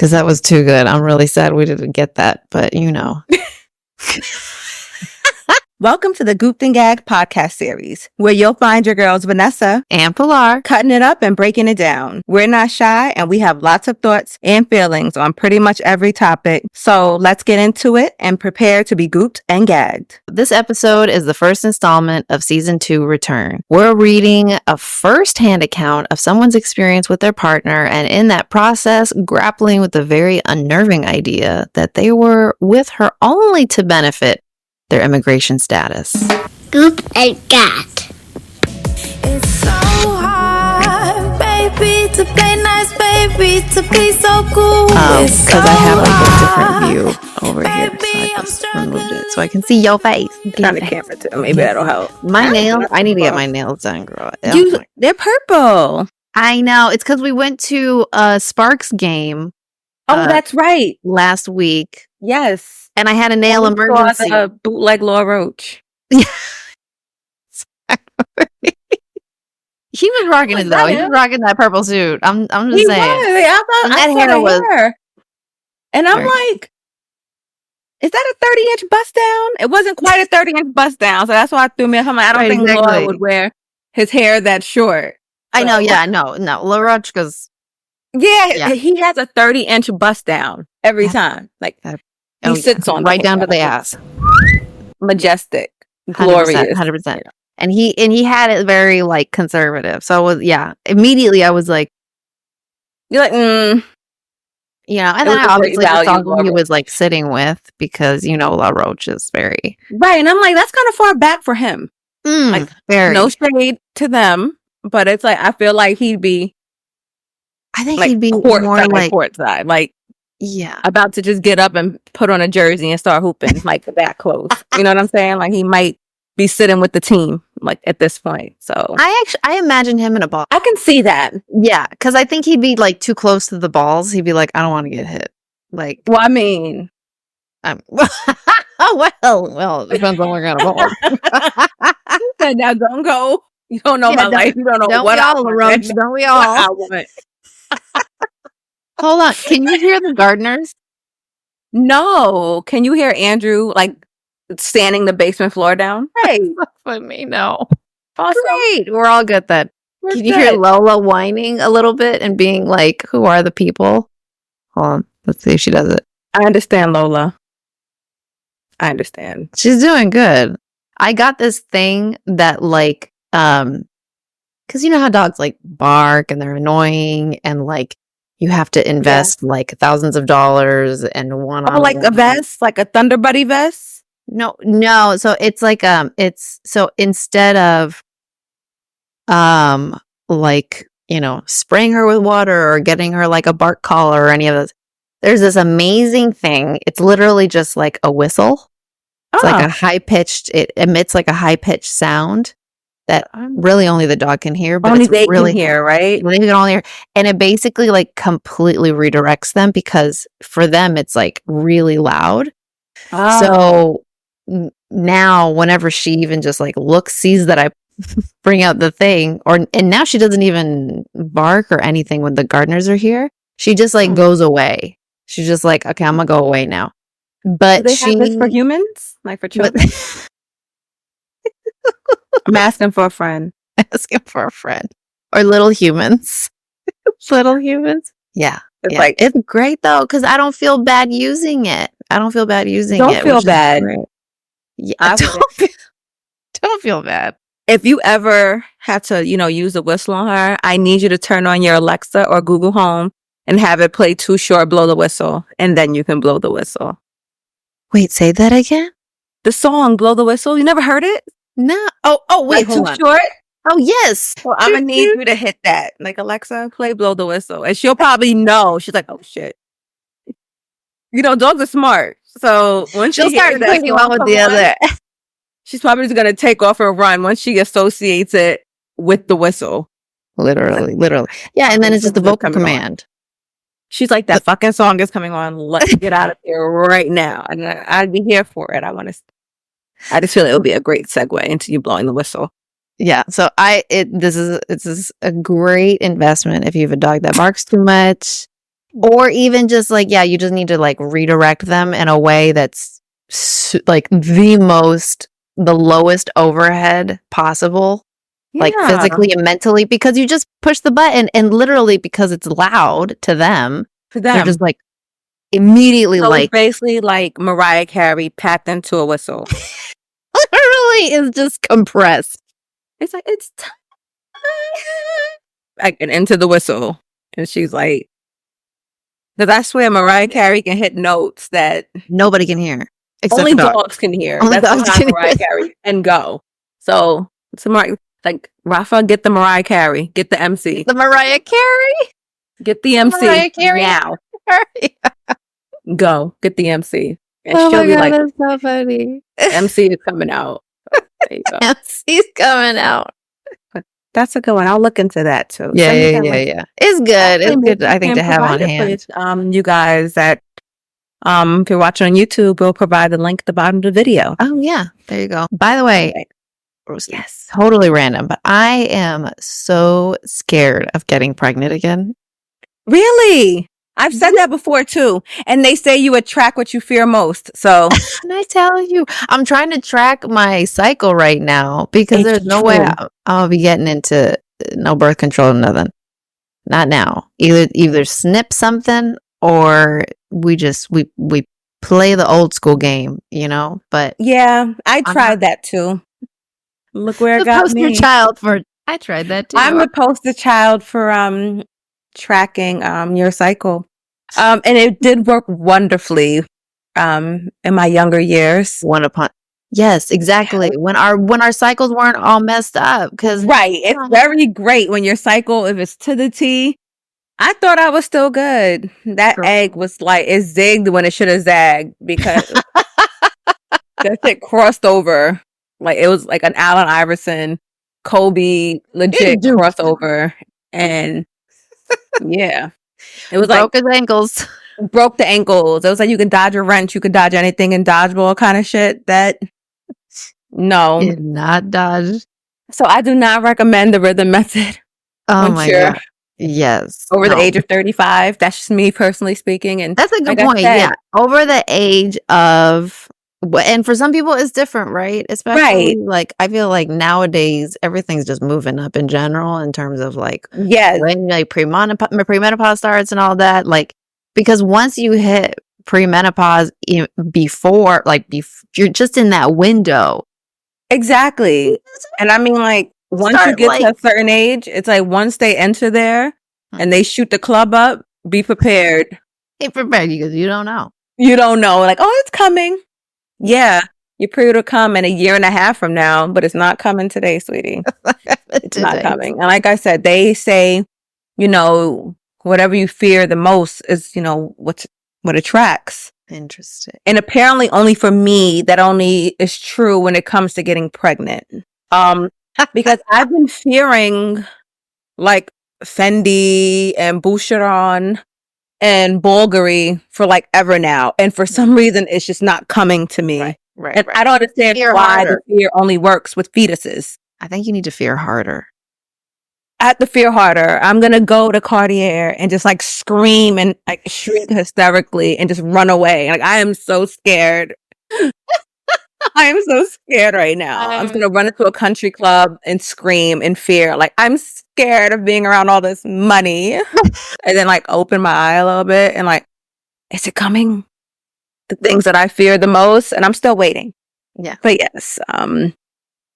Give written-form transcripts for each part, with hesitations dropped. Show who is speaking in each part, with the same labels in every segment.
Speaker 1: because that was too good. I'm really sad we didn't get that, but you know.
Speaker 2: Welcome to the Gooped and Gagged podcast series, where you'll find your girls Vanessa
Speaker 1: and Pilar
Speaker 2: cutting it up and breaking it down. We're not shy, and we have lots of thoughts and feelings on pretty much every topic. So let's get into it and prepare to be gooped and gagged.
Speaker 1: This episode is the first installment of Season 2 Return. We're reading a first-hand account of someone's experience with their partner, and in that process, grappling with the very unnerving idea that they were with her only to benefit their immigration status.
Speaker 3: Goop and Gagged.
Speaker 4: It's so hard, baby, to play nice, baby, to be so cool.
Speaker 1: Because I have like a different view over here, so I just removed it so I can see your face.
Speaker 2: Turn the camera to maybe that'll help.
Speaker 1: My nails, I need to get my nails done, girl.
Speaker 2: They're purple.
Speaker 1: I know. It's because we went to a Sparks game.
Speaker 2: Oh, that's right.
Speaker 1: Last week.
Speaker 2: Yes.
Speaker 1: And I had a nail emergency.
Speaker 2: Bootleg Laura Roach.
Speaker 1: He was rocking it though. He was rocking that purple suit. I'm just saying.
Speaker 2: That hair was. And I'm like, is that a 30-inch bust down? It wasn't quite a 30-inch bust down, so that's why I threw me. I'm like, I don't think Laura would wear his hair that short.
Speaker 1: I know. Yeah. No. Laura Roach goes.
Speaker 2: Yeah, he has a 30-inch bust down every time. Like. He sits on
Speaker 1: right down to the ass.
Speaker 2: Majestic. Glorious.
Speaker 1: 100%. And he had it very like conservative. So it was, immediately I was like,
Speaker 2: you're like,
Speaker 1: you know, and then I obviously saw who he was like sitting with because, you know, La Roche is very.
Speaker 2: Right. And I'm like, that's kind of far back for him. Like,
Speaker 1: very.
Speaker 2: No shade to them, but it's like, I feel like he'd be.
Speaker 1: I think he'd be more like
Speaker 2: courtside. Like,
Speaker 1: yeah,
Speaker 2: about to just get up and put on a jersey and start hooping like the back clothes. You know what I'm saying? Like he might be sitting with the team like at this point. So
Speaker 1: I imagine him in a ball.
Speaker 2: I can see that.
Speaker 1: Yeah, because I think he'd be like too close to the balls. He'd be like, I don't want to get hit. Like,
Speaker 2: well, I mean,
Speaker 1: well, it depends on what kind of ball.
Speaker 2: Now don't go. You don't know my life. You don't know what I want.
Speaker 1: Don't we all? Hold on. Can you hear the gardeners?
Speaker 2: No. Can you hear Andrew like sanding the basement floor down?
Speaker 1: Hey, for me, no.
Speaker 2: Awesome.
Speaker 1: Great. We're all good then. Can you hear Lola whining a little bit and being like, who are the people? Hold on. Let's see if she does it.
Speaker 2: I understand, Lola. I understand.
Speaker 1: She's doing good. I got this thing that like, because you know how dogs like bark and they're annoying and like, you have to invest like thousands of dollars and one.
Speaker 2: Oh, like a vest, like a Thunder Buddy vest?
Speaker 1: No. So it's like it's so instead of like you know spraying her with water or getting her like a bark collar or any of those, there's this amazing thing. It's literally just like a whistle. It's like a high pitched. It emits like a high pitched sound that really only the dog can hear, but
Speaker 2: only
Speaker 1: it's
Speaker 2: they
Speaker 1: really
Speaker 2: can hear, right?
Speaker 1: They can only hear, and it basically like completely redirects them because for them it's like really loud. So now, whenever she even just like sees that I bring out the thing, and now she doesn't even bark or anything when the gardeners are here. She just like goes away. She's just like, okay, I'm gonna go away now. But
Speaker 2: do they have this for humans, like for children? I'm asking for a friend.
Speaker 1: Asking for a friend. Or little humans. Little humans. Yeah.
Speaker 2: It's like
Speaker 1: it's great though, because I don't feel bad using it.
Speaker 2: Don't feel bad.
Speaker 1: Yeah. Don't feel bad.
Speaker 2: If you ever had to, you know, use a whistle on her, I need you to turn on your Alexa or Google Home and have it play Too Short, Blow the Whistle, and then you can blow the whistle.
Speaker 1: Wait, say that again?
Speaker 2: The song Blow the Whistle, you never heard it?
Speaker 1: No. Oh, wait,
Speaker 2: like hold on. Too Short?
Speaker 1: Oh, yes.
Speaker 2: Well, I'm going to need you to hit that. Like, Alexa, play Blow the Whistle. And she'll probably know. She's like, oh, shit. You know, dogs are smart. So once she'll start thinking one with the other, she's probably just going to take off and run once she associates it with the whistle.
Speaker 1: Literally. Yeah, and then it's just the vocal command.
Speaker 2: She's like, that fucking song is coming on. Let's get out of here right now. And I'd be here for it. I just feel it would be a great segue into you blowing the whistle.
Speaker 1: Yeah. So this is a great investment if you have a dog that barks too much. Or even just like, yeah, you just need to like redirect them in a way that's like the lowest overhead possible, like
Speaker 2: Yeah.
Speaker 1: physically and mentally, because you just push the button and literally because it's loud to them,
Speaker 2: To
Speaker 1: they're
Speaker 2: them.
Speaker 1: just like immediately
Speaker 2: So it's
Speaker 1: like,
Speaker 2: basically like Mariah Carey packed into a whistle.
Speaker 1: literally is just compressed.
Speaker 2: It's like, it's time. Like, and into the whistle. And she's like, because I swear Mariah Carey can hit notes that
Speaker 1: Nobody can hear except
Speaker 2: only
Speaker 1: for dogs.
Speaker 2: dogs can hear.
Speaker 1: Only
Speaker 2: That's
Speaker 1: dogs
Speaker 2: how high
Speaker 1: can
Speaker 2: Mariah
Speaker 1: hear.
Speaker 2: Carey and go. So, like, Rafa, get the Mariah Carey. Get the MC.
Speaker 1: The Mariah Carey.
Speaker 2: Get the MC.
Speaker 1: Mariah Carey.
Speaker 2: Now. Go. Get the MC. And
Speaker 1: Oh
Speaker 2: she'll
Speaker 1: my
Speaker 2: be
Speaker 1: God,
Speaker 2: like,
Speaker 1: that's so funny.
Speaker 2: MC is coming out. There you go.
Speaker 1: MC's coming out.
Speaker 2: That's a good one. I'll look into that too.
Speaker 1: Yeah,
Speaker 2: Send me
Speaker 1: yeah,
Speaker 2: that
Speaker 1: yeah,
Speaker 2: link.
Speaker 1: yeah. It's good.
Speaker 2: Actually,
Speaker 1: It's
Speaker 2: maybe
Speaker 1: good, I
Speaker 2: we
Speaker 1: think,
Speaker 2: can
Speaker 1: to have on
Speaker 2: provide it
Speaker 1: hand.
Speaker 2: for you guys that if you're watching on YouTube, we'll provide the link at the bottom of the video.
Speaker 1: Oh, yeah. There you go. By the way,
Speaker 2: Okay.
Speaker 1: yes, totally random, but I am so scared of getting pregnant again.
Speaker 2: Really? I've said that before too. And they say you attract what you fear most. So
Speaker 1: And I tell you, I'm trying to track my cycle right now because
Speaker 2: It's
Speaker 1: there's no way
Speaker 2: true.
Speaker 1: I'll be getting into no birth control, nothing. Not now. Either snip something or we play the old school game, you know? But
Speaker 2: yeah, I
Speaker 1: I'm
Speaker 2: tried that too. Look where it
Speaker 1: the
Speaker 2: got
Speaker 1: poster
Speaker 2: me.
Speaker 1: child for I tried that too.
Speaker 2: I'm the poster child for tracking your cycle. And it did work wonderfully in my younger years.
Speaker 1: Yes, exactly. When our cycles weren't all messed up, because
Speaker 2: Right. It's very great when your cycle, if it's to the T. I thought I was still good. That
Speaker 1: Girl.
Speaker 2: egg was like, it zigged when it should have zagged because that shit crossed over. Like, it was like an Allen Iverson, Kobe legit
Speaker 1: Dude.
Speaker 2: crossover. And yeah, it was
Speaker 1: broke his ankles.
Speaker 2: like, broke the ankles. It was like, you can dodge a wrench, you could dodge anything in dodgeball kind of shit. No.
Speaker 1: Did not dodge.
Speaker 2: So I do not recommend the rhythm method.
Speaker 1: Oh
Speaker 2: once
Speaker 1: my
Speaker 2: you're
Speaker 1: God. Yes.
Speaker 2: over the
Speaker 1: No.
Speaker 2: age of 35. That's just me personally speaking. And
Speaker 1: That's a good
Speaker 2: like I
Speaker 1: point.
Speaker 2: said,
Speaker 1: Yeah. Over the age of, and for some people it's different, right? Especially
Speaker 2: Right.
Speaker 1: like, I feel like nowadays everything's just moving up in general in terms of like
Speaker 2: yes,
Speaker 1: when like premenopause starts and all that. Like, because once you hit premenopause you're just in that window.
Speaker 2: exactly. And I mean, like, once you
Speaker 1: Start
Speaker 2: get
Speaker 1: like
Speaker 2: to a certain age, it's like once they enter there and they shoot the club up, be prepared.
Speaker 1: Hey, prepare you because you don't know.
Speaker 2: You don't know, like, oh, it's coming. Yeah, your period will come in a year and a half from now, but it's not coming today, sweetie. It's not coming. And like I said, they say, whatever you fear the most is, what attracts.
Speaker 1: Interesting.
Speaker 2: And apparently only for me, that only is true when it comes to getting pregnant. Because I've been fearing like Fendi and Boucheron and Bulgari for like ever now. And for some reason, it's just not coming to me.
Speaker 1: Right.
Speaker 2: And I don't understand
Speaker 1: Fear
Speaker 2: why
Speaker 1: harder.
Speaker 2: the fear only works with fetuses.
Speaker 1: I think you need to fear harder.
Speaker 2: I have to fear harder. I'm going to go to Cartier and just like scream and like shriek hysterically and just run away. Like, I am so scared. I am so scared right now. I'm just going to run into a country club and scream in fear. Like, I'm scared of being around all this money. And then like open my eye a little bit and like, is it coming? The things that I fear the most. And I'm still waiting.
Speaker 1: Yeah.
Speaker 2: But yes.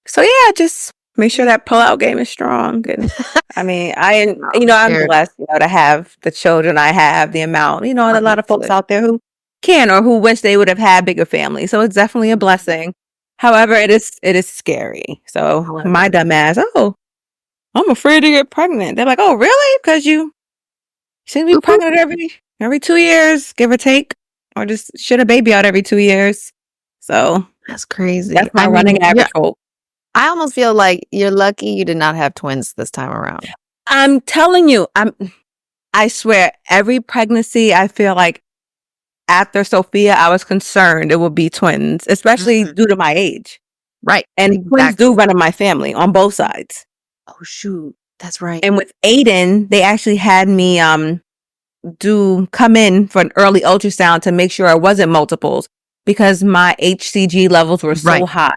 Speaker 2: So yeah, just make sure that pull-out game is strong. And I mean, I'm blessed, to have the children I have, the amount, and a lot of folks out there who can or who wish they would have had bigger families. So it's definitely a blessing. However, it is scary. So my dumb ass, I'm afraid to get pregnant. They're like, oh, really? Because you seem to be pregnant every 2 years, give or take, or just shit a baby out every 2 years. So
Speaker 1: that's crazy.
Speaker 2: That's my running average hope.
Speaker 1: I almost feel like you're lucky you did not have twins this time around.
Speaker 2: I'm telling you, I swear, every pregnancy, I feel like after Sophia, I was concerned it would be twins, especially due to my age.
Speaker 1: Right.
Speaker 2: And twins do run in my family on both sides.
Speaker 1: Oh, shoot. That's right.
Speaker 2: And with Aiden, they actually had me come in for an early ultrasound to make sure it wasn't multiples because my HCG levels were so high.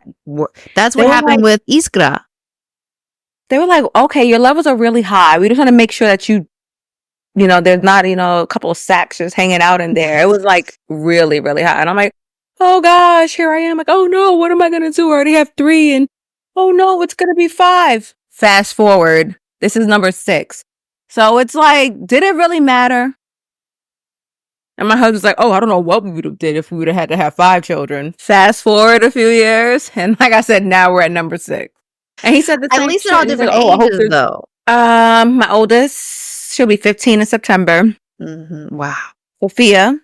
Speaker 1: That's what happened with Iskra.
Speaker 2: They were like, okay, your levels are really high. We just want to make sure that there's not, a couple of sacks just hanging out in there. It was like really, really high. And I'm like, oh gosh, here I am. Like, oh no, what am I going to do? I already have 3 and oh no, it's going to be 5. Fast forward. This is number 6. So it's like, did it really matter? And my husband's like, oh, I don't know what we would have did if we would have had to have 5 children. Fast forward a few years. And like I said, now we're at number 6. And he said the same
Speaker 1: At least
Speaker 2: shit.
Speaker 1: they're all different ages, though.
Speaker 2: My oldest, she'll be 15 in September.
Speaker 1: Mm-hmm. Wow.
Speaker 2: Sophia,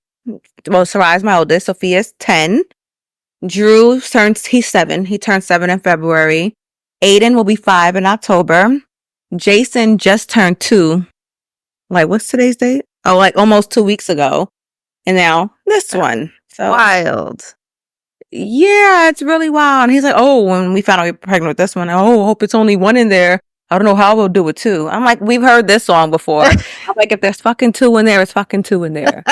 Speaker 2: Sarai's my oldest. Sophia's 10. Drew he's 7. He turned 7 in February. Aiden will be 5 in October. Jason just turned 2. Like, what's today's date? Oh, like almost 2 weeks ago. And now this one. So
Speaker 1: wild.
Speaker 2: Yeah, it's really wild. And he's like, oh, when we found out we were pregnant with this one, oh, hope it's only 1 in there. I don't know how we'll do it 2. I'm like, we've heard this song before. I'm like, if there's fucking 2 in there, it's fucking 2 in there.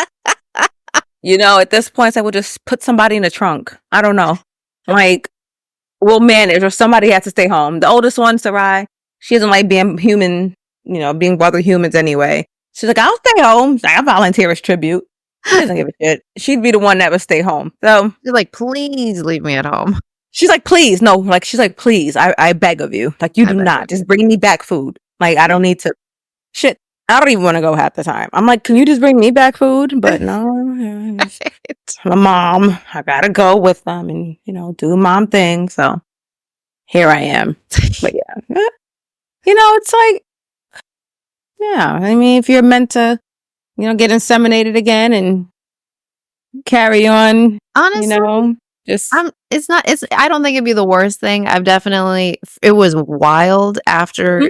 Speaker 2: At this point, it's like, we'll just put somebody in the trunk. I don't know. Like, we'll manage, or somebody has to stay home. The oldest one, Sarai, she doesn't like being human, being bothered humans anyway. She's like, I'll stay home. I volunteer as tribute. She doesn't give a shit. She'd be the one that would stay home. So
Speaker 1: she's like, please leave me at home.
Speaker 2: She's like, please. No, like, she's like, please, I beg of you. Like, you do not. Just bring me back food. Like, I don't need to. Shit. I don't even want to go half the time. I'm like, can you just bring me back food? But no. My mom. I gotta go with them and, do mom thing. So here I am. But yeah. It's like, yeah. I mean, if you're meant to, get inseminated again and carry on,
Speaker 1: honestly, I don't think it'd be the worst thing. It was wild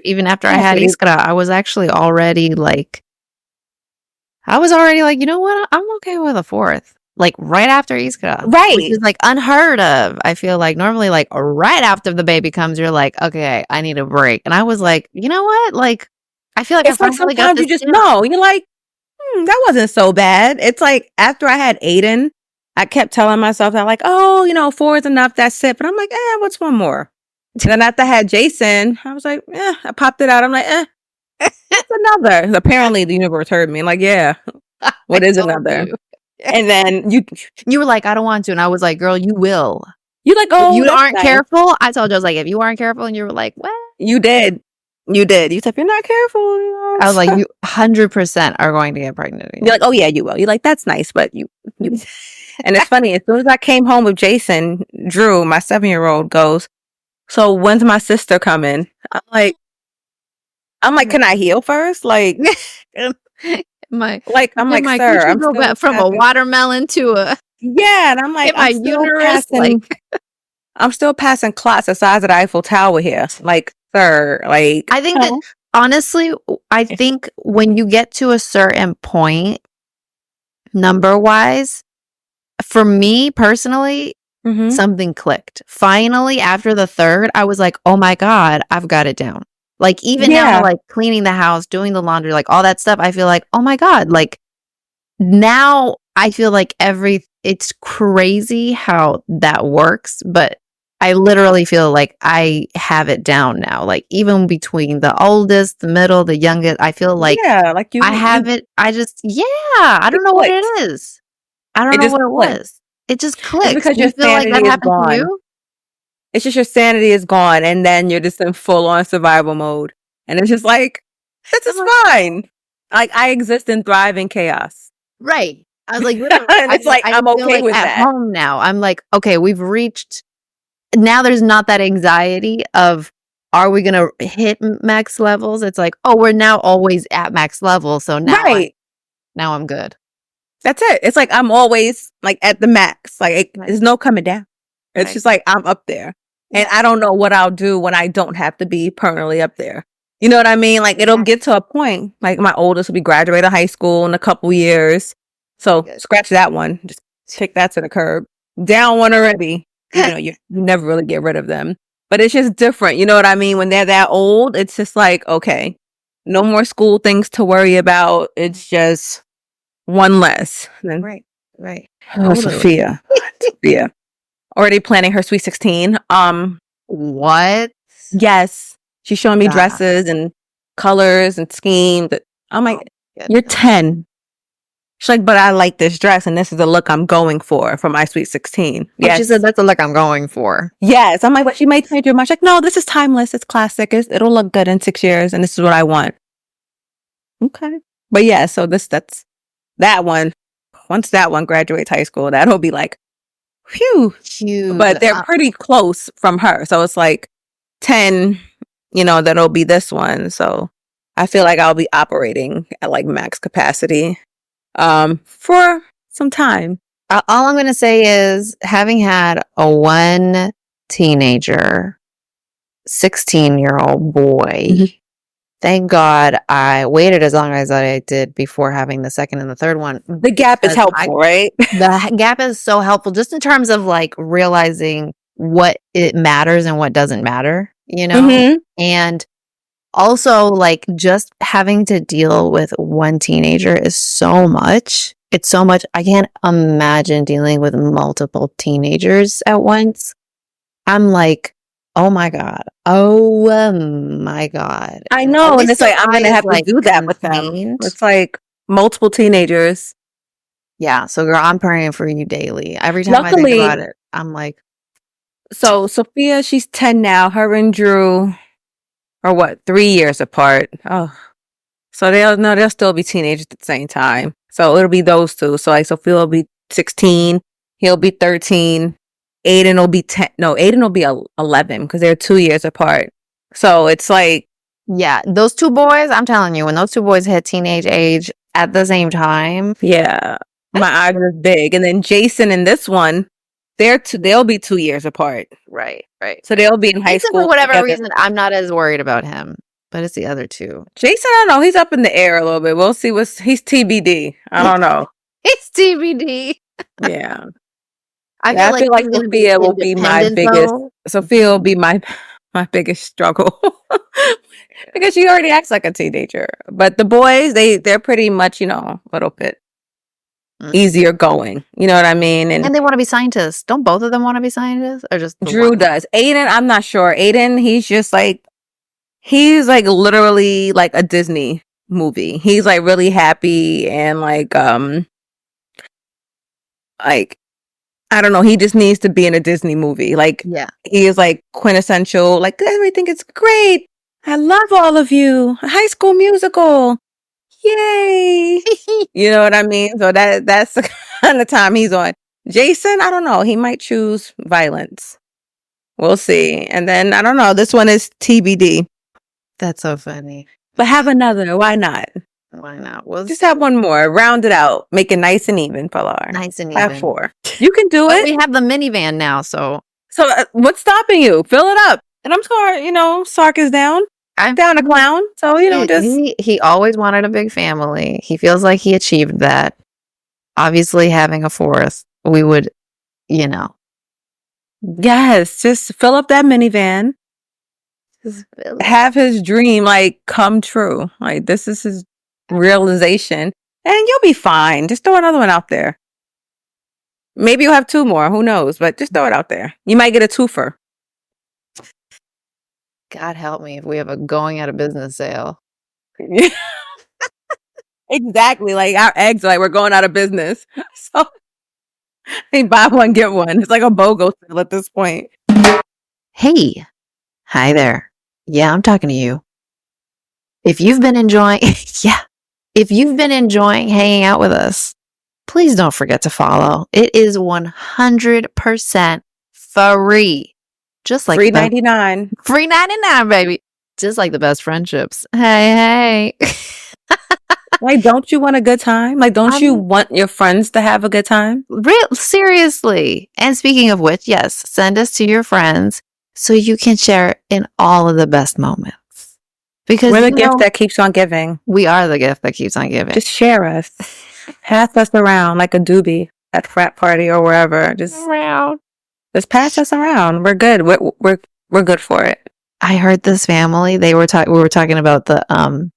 Speaker 1: even after I had Iskra. I was already like, you know what? I'm okay with a 4th. Like right after Iskra.
Speaker 2: Right.
Speaker 1: Which is like unheard of. I feel like normally like right after the baby comes, you're like, okay, I need a break. And I was like, you know what? Like, I feel like
Speaker 2: it's like sometimes you just know. You're like, that wasn't so bad. It's like after I had Aiden, I kept telling myself that like, oh, 4 is enough. That's it. But I'm like, what's 1 more? And then after I had Jason, I was like, I popped it out. I'm like, that's another. Apparently the universe heard me. Like, yeah, what is another? And then
Speaker 1: you were like, I don't want to. And I was like, girl, you will.
Speaker 2: You're like, oh,
Speaker 1: if you aren't careful. I told you, I was like, if you aren't careful, and you were like, what?
Speaker 2: You did. You said, if you're not careful,
Speaker 1: I was like, you 100% are going to get pregnant.
Speaker 2: You're like, oh yeah, you will. You're like, that's nice, but you. And it's funny. As soon as I came home with Jason, Drew, my 7-year-old, goes, so when's my sister coming? I'm like, can I heal first? Like,
Speaker 1: I'm like,
Speaker 2: sir, I'm
Speaker 1: go from a watermelon to a
Speaker 2: and I'm like,
Speaker 1: my uterus.
Speaker 2: I'm still passing clots the size of the Eiffel Tower here. Like, sir, like,
Speaker 1: I think that honestly, I think when you get to a certain point, number wise, for me personally, something clicked. Finally, after the 3rd, I was like, oh my God, I've got it down. Like, even now, like cleaning the house, doing the laundry, like all that stuff, I feel like, oh my God, like now I feel like it's crazy how that works, but I literally feel like I have it down now. Like even between the oldest, the middle, the youngest, I feel like I have it. I don't know what it is. I don't know what it was. It just clicks.
Speaker 2: It's because your sanity is gone. It's just your sanity is gone, and then you're just in full on survival mode, and it's just like, this is fine. Like I exist and thrive in chaos.
Speaker 1: Right. I was like,
Speaker 2: and it's I'm okay with that.
Speaker 1: At home now, I'm like, okay, we've reached. Now there's not that anxiety of, are we going to hit max levels? It's like, oh, we're now always at max level. So now, now I'm good.
Speaker 2: That's it. It's like, I'm always like at the max. Like there's no coming down. It's just like, I'm up there and I don't know what I'll do when I don't have to be permanently up there. You know what I mean? Like it'll get to a point, like my oldest will be graduating high school in a couple years. So scratch that one. Just kick that to the curb. Down one already. You never really get rid of them. But it's just different. You know what I mean? When they're that old, it's just like, okay, no more school things to worry about. It's just one less. And then,
Speaker 1: Right.
Speaker 2: oh, Sophia. Sophia. Already planning her Sweet 16.
Speaker 1: What?
Speaker 2: Yes. She's showing me
Speaker 1: Stop.
Speaker 2: dresses and colors and schemes. I'm like,
Speaker 1: Oh,
Speaker 2: you're 10. She's like, but I like this dress and this is the look I'm going for my Sweet 16.
Speaker 1: Yes. She said that's the look I'm going for.
Speaker 2: Yes. I'm like, but she might change your mind. She's like, no, this is timeless. It's classic. It'll look good in 6 years and this is what I want. Okay. But yeah, so that's that one. Once that one graduates high school, that'll be like, phew.
Speaker 1: Huge.
Speaker 2: But they're pretty close from her. So it's like 10, that'll be this one. So I feel like I'll be operating at like max capacity for some time.
Speaker 1: All I'm going to say is, having had a one teenager, 16-year-old boy, thank God I waited as long as I did before having the second and the third one.
Speaker 2: The gap is helpful, right?
Speaker 1: The gap is so helpful just in terms of like realizing what it matters and what doesn't matter, and also like just having to deal with one teenager is so much. It's so much. I can't imagine dealing with multiple teenagers at once. I'm like, oh my God.
Speaker 2: I know. And it's like, I'm going to have to do that with them. It's like multiple teenagers.
Speaker 1: Yeah. So girl, I'm praying for you daily. Every time I think about it, I'm like.
Speaker 2: So Sophia, she's 10 now. Her and Drew are 3 years apart. Oh, so they'll still be teenagers at the same time. So it'll be those two. So like Sophia will be 16. He'll be 13. Aiden will be 10. No, Aiden will be 11 because they're 2 years apart. So it's like.
Speaker 1: Yeah, those two boys, I'm telling you, when those two boys hit teenage age at the same time.
Speaker 2: Yeah, my eyes are big. And then Jason and this one, they'll be 2 years apart.
Speaker 1: Right.
Speaker 2: So they'll be in high school.
Speaker 1: For whatever reason, I'm not as worried about him, but it's the other two.
Speaker 2: Jason, I don't know. He's up in the air a little bit. We'll see he's TBD. I don't know.
Speaker 1: It's TBD.
Speaker 2: Yeah.
Speaker 1: I feel like
Speaker 2: Sophia will be my biggest. Sophia will be my biggest struggle because she already acts like a teenager. But the boys, they're pretty much, a little bit easier going. You know what I mean?
Speaker 1: And they want to be scientists. Don't both of them want to be scientists, or just
Speaker 2: Drew
Speaker 1: one?
Speaker 2: Does. Aiden, I'm not sure. Aiden, he's like literally like a Disney movie. He's like really happy and like I don't know. He just needs to be in a Disney movie. Like,
Speaker 1: yeah,
Speaker 2: he is like quintessential. Like, everything is great. I love all of you. High School Musical. Yay. You know what I mean? So that's the kind of time he's on. Jason, I don't know. He might choose violence. We'll see. And then, I don't know. This one is TBD.
Speaker 1: That's so funny.
Speaker 2: But have another. Why not?
Speaker 1: Why not? We'll
Speaker 2: just have one more. Round it out. Make it nice and even, Pilar.
Speaker 1: Nice and even.
Speaker 2: Have 4. You can do it.
Speaker 1: We have the minivan now, so
Speaker 2: what's stopping you? Fill it up. And I'm sorry, Sark is down. I'm down a clown. So,
Speaker 1: he always wanted a big family. He feels like he achieved that. Obviously, having a 4th, we would,
Speaker 2: Yes, just fill up that minivan. Have his dream like come true. Like, this is his realization. And you'll be fine. Just throw another one out there. Maybe you'll have 2 more. Who knows? But just throw it out there. You might get a twofer.
Speaker 1: God help me if we have a going out of business sale.
Speaker 2: Exactly. Like, our eggs are like, we're going out of business. So they buy one, get one. It's like a BOGO sale at this point.
Speaker 1: Hey. Hi there. Yeah, I'm talking to you. If you've been enjoying hanging out with us, please don't forget to follow. It is 100% free. Just like
Speaker 2: free 99.
Speaker 1: Free 99, baby. Just like the best friendships. Hey.
Speaker 2: Like, don't you want a good time? Like, don't you want your friends to have a good time?
Speaker 1: Seriously. And speaking of which, yes, send us to your friends so you can share in all of the best moments. Because
Speaker 2: we're the gift that keeps on giving.
Speaker 1: We are the gift that keeps on giving.
Speaker 2: Just share us. Pass us around like a doobie at frat party or wherever. Just pass us around. We're good. We're good for it.
Speaker 1: I heard this family. We were talking about the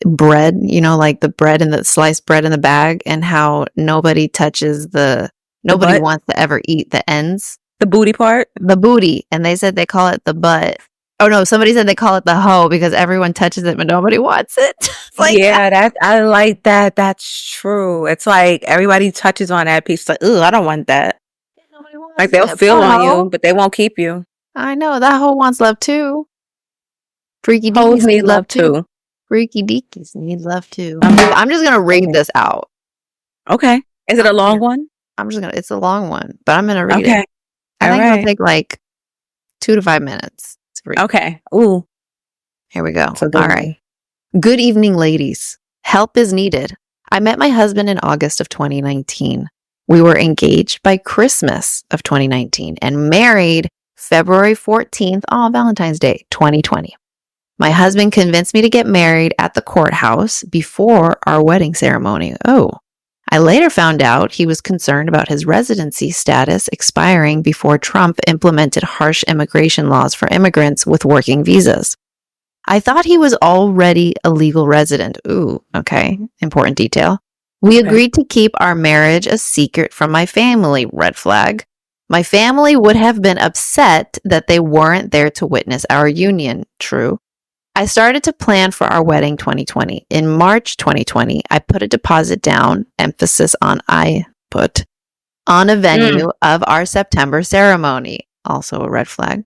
Speaker 1: bread, like the bread and the sliced bread in the bag, and how nobody touches nobody
Speaker 2: butt?
Speaker 1: wants to ever eat the ends,
Speaker 2: The booty part?
Speaker 1: the booty. And they said they call it the butt. Oh no, somebody said they call it the hoe because everyone touches it, but nobody wants it. It's like,
Speaker 2: Yeah, I like that. That's true. It's like everybody touches on that piece. Like, ooh, I don't want that.
Speaker 1: nobody wants
Speaker 2: Like they'll
Speaker 1: it.
Speaker 2: feel
Speaker 1: Poor
Speaker 2: on
Speaker 1: hoe.
Speaker 2: you, but they won't keep you.
Speaker 1: I know that hoe wants love too. Freaky
Speaker 2: Hoes
Speaker 1: deekies
Speaker 2: need
Speaker 1: need love
Speaker 2: love
Speaker 1: too.
Speaker 2: too.
Speaker 1: Freaky deekies need love too. I'm just gonna read
Speaker 2: Okay.
Speaker 1: this out.
Speaker 2: Okay. Is it a long one?
Speaker 1: It's a long one, but I'm gonna read it.
Speaker 2: Okay.
Speaker 1: I
Speaker 2: All
Speaker 1: think it'll
Speaker 2: right.
Speaker 1: take like 2 to 5 minutes to read.
Speaker 2: Okay. Ooh.
Speaker 1: Here we go.
Speaker 2: It's a good
Speaker 1: All
Speaker 2: one.
Speaker 1: right. Good evening, ladies. Help is needed. I met my husband in August of 2019. We were engaged by Christmas of 2019 and married February 14th, Valentine's Day, 2020. My husband convinced me to get married at the courthouse before our wedding ceremony. Oh, I later found out he was concerned about his residency status expiring before Trump implemented harsh immigration laws for immigrants with working visas. I thought he was already a legal resident. Ooh, okay. Important detail. We agreed to keep our marriage a secret from my family. Red flag. My family would have been upset that they weren't there to witness our union. True. I started to plan for our wedding 2020. In March 2020, I put a deposit down, emphasis on I put, on a venue of our September ceremony. Also a red flag.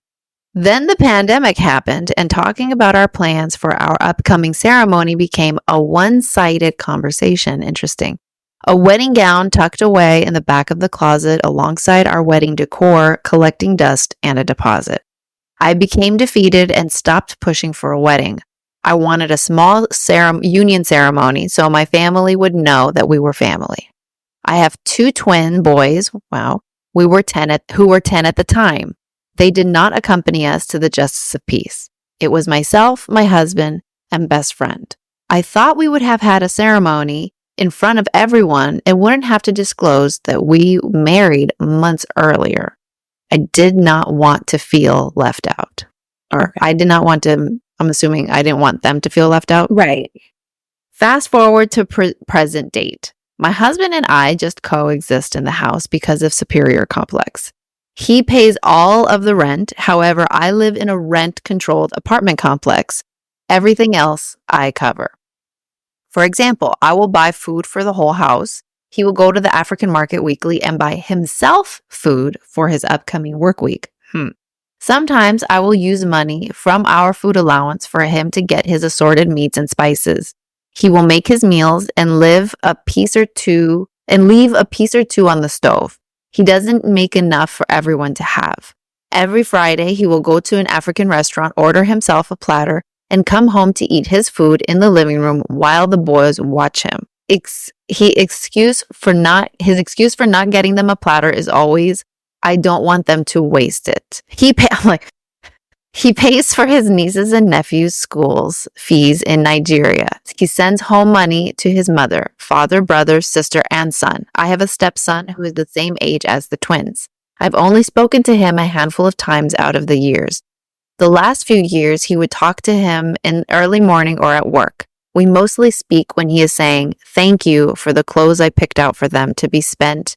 Speaker 1: Then the pandemic happened, and talking about our plans for our upcoming ceremony became a one-sided conversation. Interesting. A wedding gown tucked away in the back of the closet alongside our wedding decor, collecting dust, and a deposit. I became defeated and stopped pushing for a wedding. I wanted a small union ceremony so my family would know that we were family. I have 2 twin boys. Wow. Who were 10 at the time. They did not accompany us to the Justice of Peace. It was myself, my husband, and best friend. I thought we would have had a ceremony in front of everyone and wouldn't have to disclose that we married months earlier. I did not want to feel left out. Or I did not want to, I'm assuming I didn't want them to feel left out.
Speaker 2: Right.
Speaker 1: Fast forward to present date. My husband and I just coexist in the house because of superior complex. He pays all of the rent. However, I live in a rent-controlled apartment complex. Everything else I cover. For example, I will buy food for the whole house. He will go to the African market weekly and buy himself food for his upcoming work week. Sometimes I will use money from our food allowance for him to get his assorted meats and spices. He will make his meals and leave a piece or two on the stove. He doesn't make enough for everyone to have. Every Friday, he will go to an African restaurant, order himself a platter, and come home to eat his food in the living room while the boys watch him. His excuse for not getting them a platter is always, I don't want them to waste it. He pays for his nieces and nephews' schools fees in Nigeria. He sends home money to his mother, father, brother, sister, and son. I have a stepson who is the same age as the twins. I've only spoken to him a handful of times out of the years. The last few years, he would talk to him in early morning or at work. We mostly speak when he is saying, thank you for the clothes I picked out for them to be spent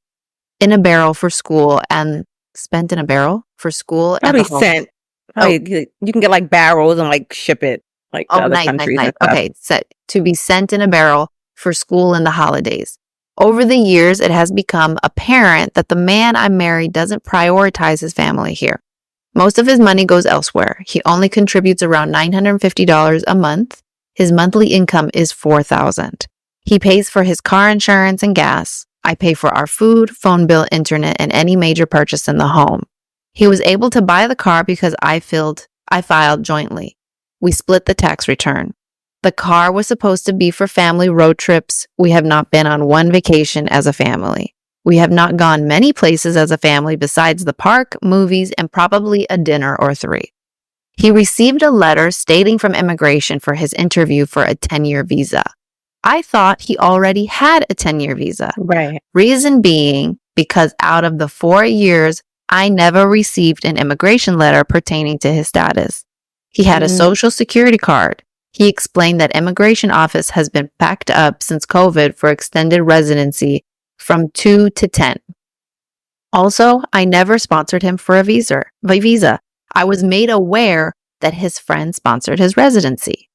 Speaker 1: in a barrel for school and spent in a barrel for school.
Speaker 2: Probably
Speaker 1: and the home.
Speaker 2: sent. Probably, you can get like barrels and like ship it like to other countries.
Speaker 1: Nice.
Speaker 2: And stuff.
Speaker 1: Okay, to be sent in a barrel for school and the holidays. Over the years, it has become apparent that the man I married doesn't prioritize his family here. Most of his money goes elsewhere. He only contributes around $950 a month. His monthly income is $4,000. He pays for his car insurance and gas. I pay for our food, phone bill, internet, and any major purchase in the home. He was able to buy the car because I filed jointly. We split the tax return. The car was supposed to be for family road trips. We have not been on one vacation as a family. We have not gone many places as a family besides the park, movies, and probably a dinner or 3. He received a letter stating from immigration for his interview for a 10-year visa. I thought he already had a 10-year visa.
Speaker 2: Right.
Speaker 1: Reason being, because out of the 4 years, I never received an immigration letter pertaining to his status. He had a social security card. He explained that immigration office has been backed up since COVID for extended residency from 2 to 10. Also, I never sponsored him for a visa. I was made aware that his friend sponsored his residency.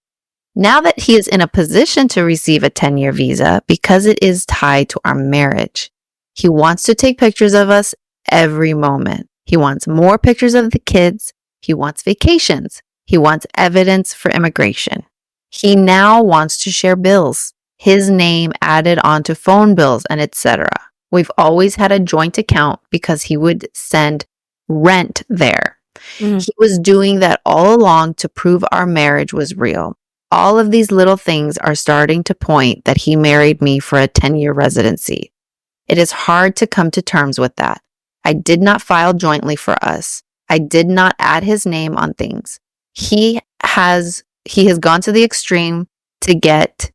Speaker 1: Now that he is in a position to receive a 10-year visa because it is tied to our marriage, he wants to take pictures of us every moment. He wants more pictures of the kids. He wants vacations. He wants evidence for immigration. He now wants to share bills, his name added onto phone bills and etc. We've always had a joint account because he would send rent there.
Speaker 2: Mhm.
Speaker 1: He was doing that all along to prove our marriage was real. All of these little things are starting to point that he married me for a 10-year residency. It is hard to come to terms with that. I did not file jointly for us. I did not add his name on things. He has gone to the extreme to get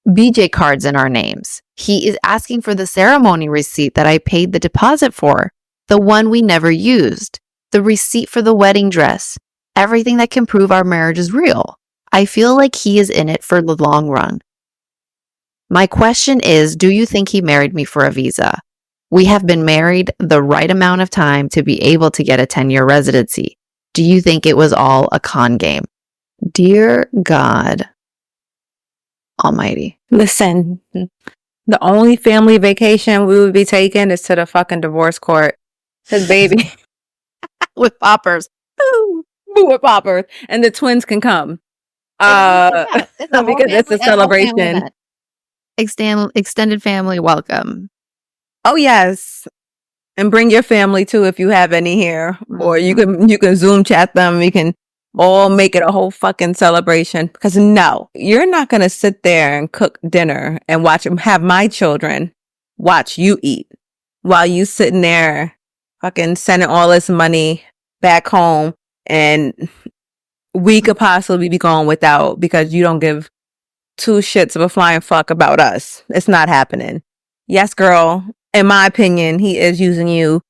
Speaker 1: BJ cards in our names. He is asking for the ceremony receipt that I paid the deposit for, the one we never used, the receipt for the wedding dress, everything that can prove our marriage is real. I feel like he is in it for the long run. My question is, do you think he married me for a visa? We have been married the right amount of time to be able to get a 10-year residency. Do you think it was all a con game? Dear God Almighty.
Speaker 2: Listen, the only family vacation we would be taking is to the fucking divorce court. Cause baby,
Speaker 1: With poppers.
Speaker 2: with poppers, and the twins can come. Because it's a celebration.
Speaker 1: Extended family welcome.
Speaker 2: Oh yes, and bring your family too if you have any here, or you can Zoom chat them. You can all make it a whole fucking celebration. Because no, you're not gonna sit there and cook dinner and have my children watch you eat while you sitting there fucking sending all this money back home, and we could possibly be going without because you don't give two shits of a flying fuck about us. It's not happening. Yes, girl. In my opinion, he is using you,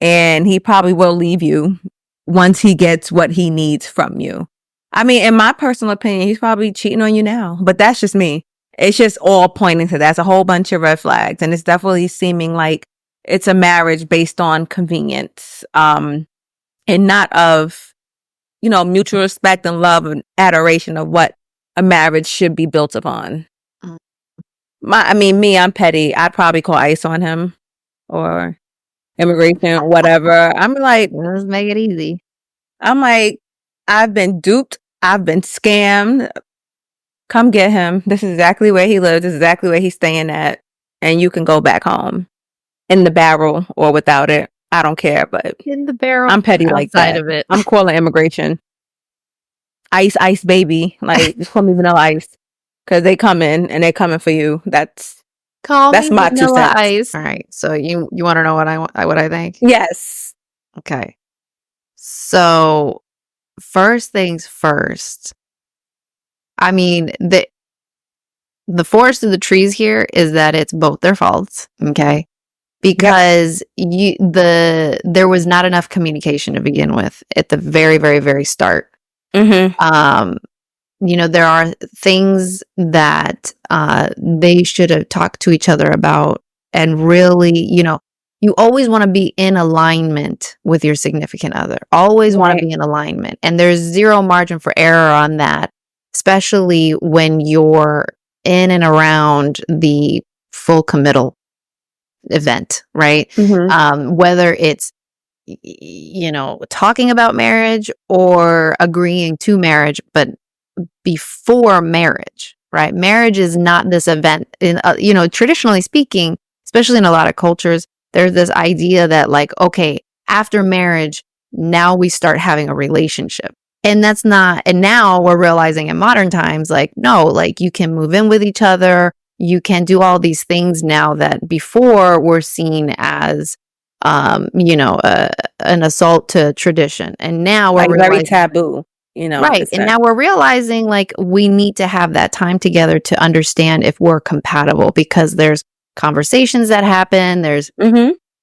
Speaker 2: and he probably will leave you once he gets what he needs from you. I mean, in my personal opinion, he's probably cheating on you now, but that's just me. It's just all pointing to that's a whole bunch of red flags, and it's definitely seeming like it's a marriage based on convenience, and not of, mutual respect and love and adoration of what a marriage should be built upon. Me, I'm petty. I'd probably call ICE on him or immigration, whatever. I'm like,
Speaker 1: let's make it easy.
Speaker 2: I'm like, I've been duped. I've been scammed. Come get him. This is exactly where he lives. This is exactly where he's staying at. And you can go back home in the barrel or without it. I don't care, but
Speaker 1: In the barrel.
Speaker 2: I'm petty like that.
Speaker 1: Of it.
Speaker 2: I'm calling immigration. Ice, baby. Like, just call me Vanilla Ice. Because they come in and they're coming for you. That's my 2 cents.
Speaker 1: Ice. All right. So you want to know what I think?
Speaker 2: Yes.
Speaker 1: Okay. So first things first. I mean, the forest of the trees here is that it's both their faults. Okay. Because there was not enough communication to begin with at the very, very, very start.
Speaker 2: Mm-hmm.
Speaker 1: There are things that they should have talked to each other about, and really, you always want to be in alignment with your significant other. Always want to be in alignment. And there's zero margin for error on that, especially when you're in and around the full committal event, right?
Speaker 2: Mm-hmm.
Speaker 1: Whether it's talking about marriage or agreeing to marriage, but before marriage, right? Marriage is not this event. Traditionally speaking, especially in a lot of cultures, there's this idea that like, okay, after marriage, now we start having a relationship. And that's not, and now we're realizing in modern times, like, no, like you can move in with each other. You can do all these things now that before were seen as, an assault to tradition. And now we're
Speaker 2: very taboo,
Speaker 1: right. And now we're realizing like we need to have that time together to understand if we're compatible, because there's conversations that happen. There's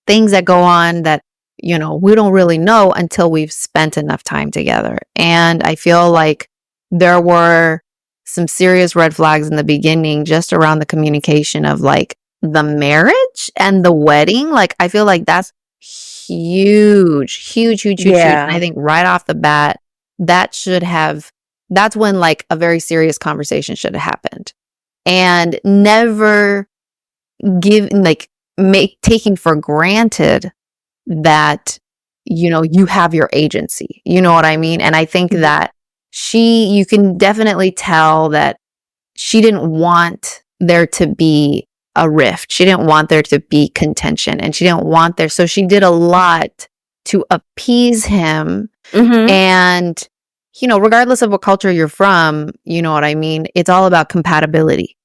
Speaker 1: things that go on that, we don't really know until we've spent enough time together. And I feel like there were some serious red flags in the beginning just around the communication of like the marriage and the wedding. Like, I feel like that's huge. And I think right off the bat, that's when like a very serious conversation should have happened. And never taking for granted that, you know, you have your agency. You know what I mean? And I think that you can definitely tell that she didn't want there to be a rift. She didn't want there to be contention, and she didn't want there. So she did a lot to appease him. And, you know, regardless of what culture you're from, you know what I mean? It's all about compatibility.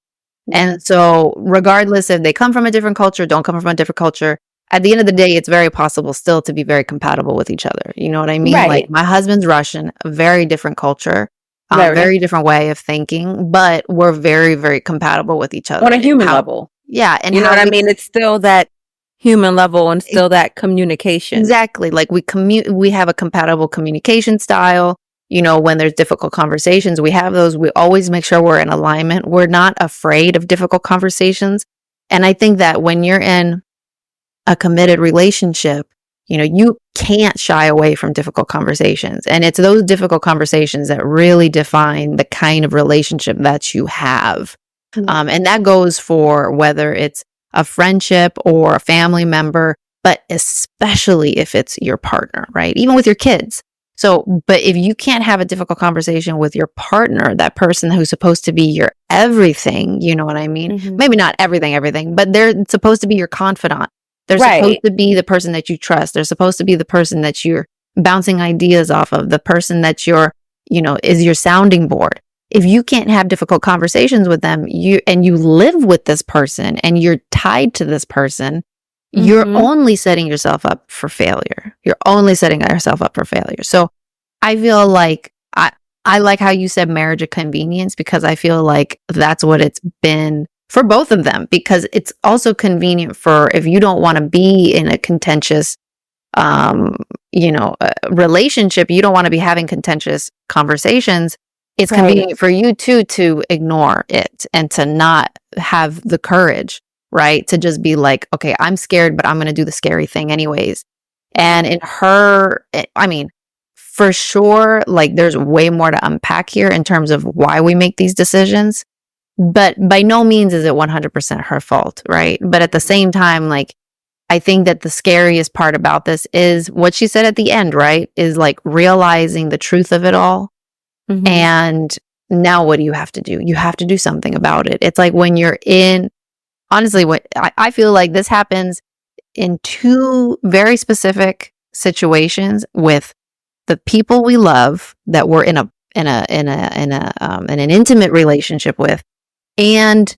Speaker 1: And so regardless if they come from a different culture, don't come from a different culture, at the end of the day, it's very possible still to be very compatible with each other. You know what I mean?
Speaker 2: Right.
Speaker 1: Like, my husband's Russian, a very different culture, very different way of thinking, but we're very, very compatible with each other.
Speaker 2: On a human level.
Speaker 1: Yeah. And
Speaker 2: you know what I mean? It's still that human level and still that communication.
Speaker 1: Exactly. Like, we have a compatible communication style. You know, when there's difficult conversations, we have those. We always make sure we're in alignment. We're not afraid of difficult conversations. And I think that when you're in a committed relationship, you know, you can't shy away from difficult conversations. And it's those difficult conversations that really define the kind of relationship that you have. And that goes for whether it's a friendship or a family member, but especially if it's your partner, right? Even with your kids. So, but if you can't have a difficult conversation with your partner, that person who's supposed to be your everything, you know what I mean? Maybe not everything, but they're supposed to be your confidant. They're supposed to be the person that you trust. They're supposed to be the person that you're bouncing ideas off of, the person that is your sounding board. If you can't have difficult conversations with them, you live with this person and you're tied to this person, you're only setting yourself up for failure. You're only setting yourself up for failure. So I feel like I like how you said marriage of convenience, because I feel like that's what it's been for both of them, because it's also convenient for if you don't want to be in a contentious, relationship, you don't want to be having contentious conversations. It's convenient for you too to ignore it and to not have the courage, right? To just be like, okay, I'm scared, but I'm going to do the scary thing anyways. And in her, I mean, for sure, like, there's way more to unpack here in terms of why we make these decisions. But by no means is it 100% her fault, right? But at the same time, like, I think that the scariest part about this is what she said at the end, right? Is like realizing the truth of it all. And now what do you have to do? You have to do something about it. It's like when you're honestly, what I feel like this happens in two very specific situations with the people we love that we're in an intimate relationship with, and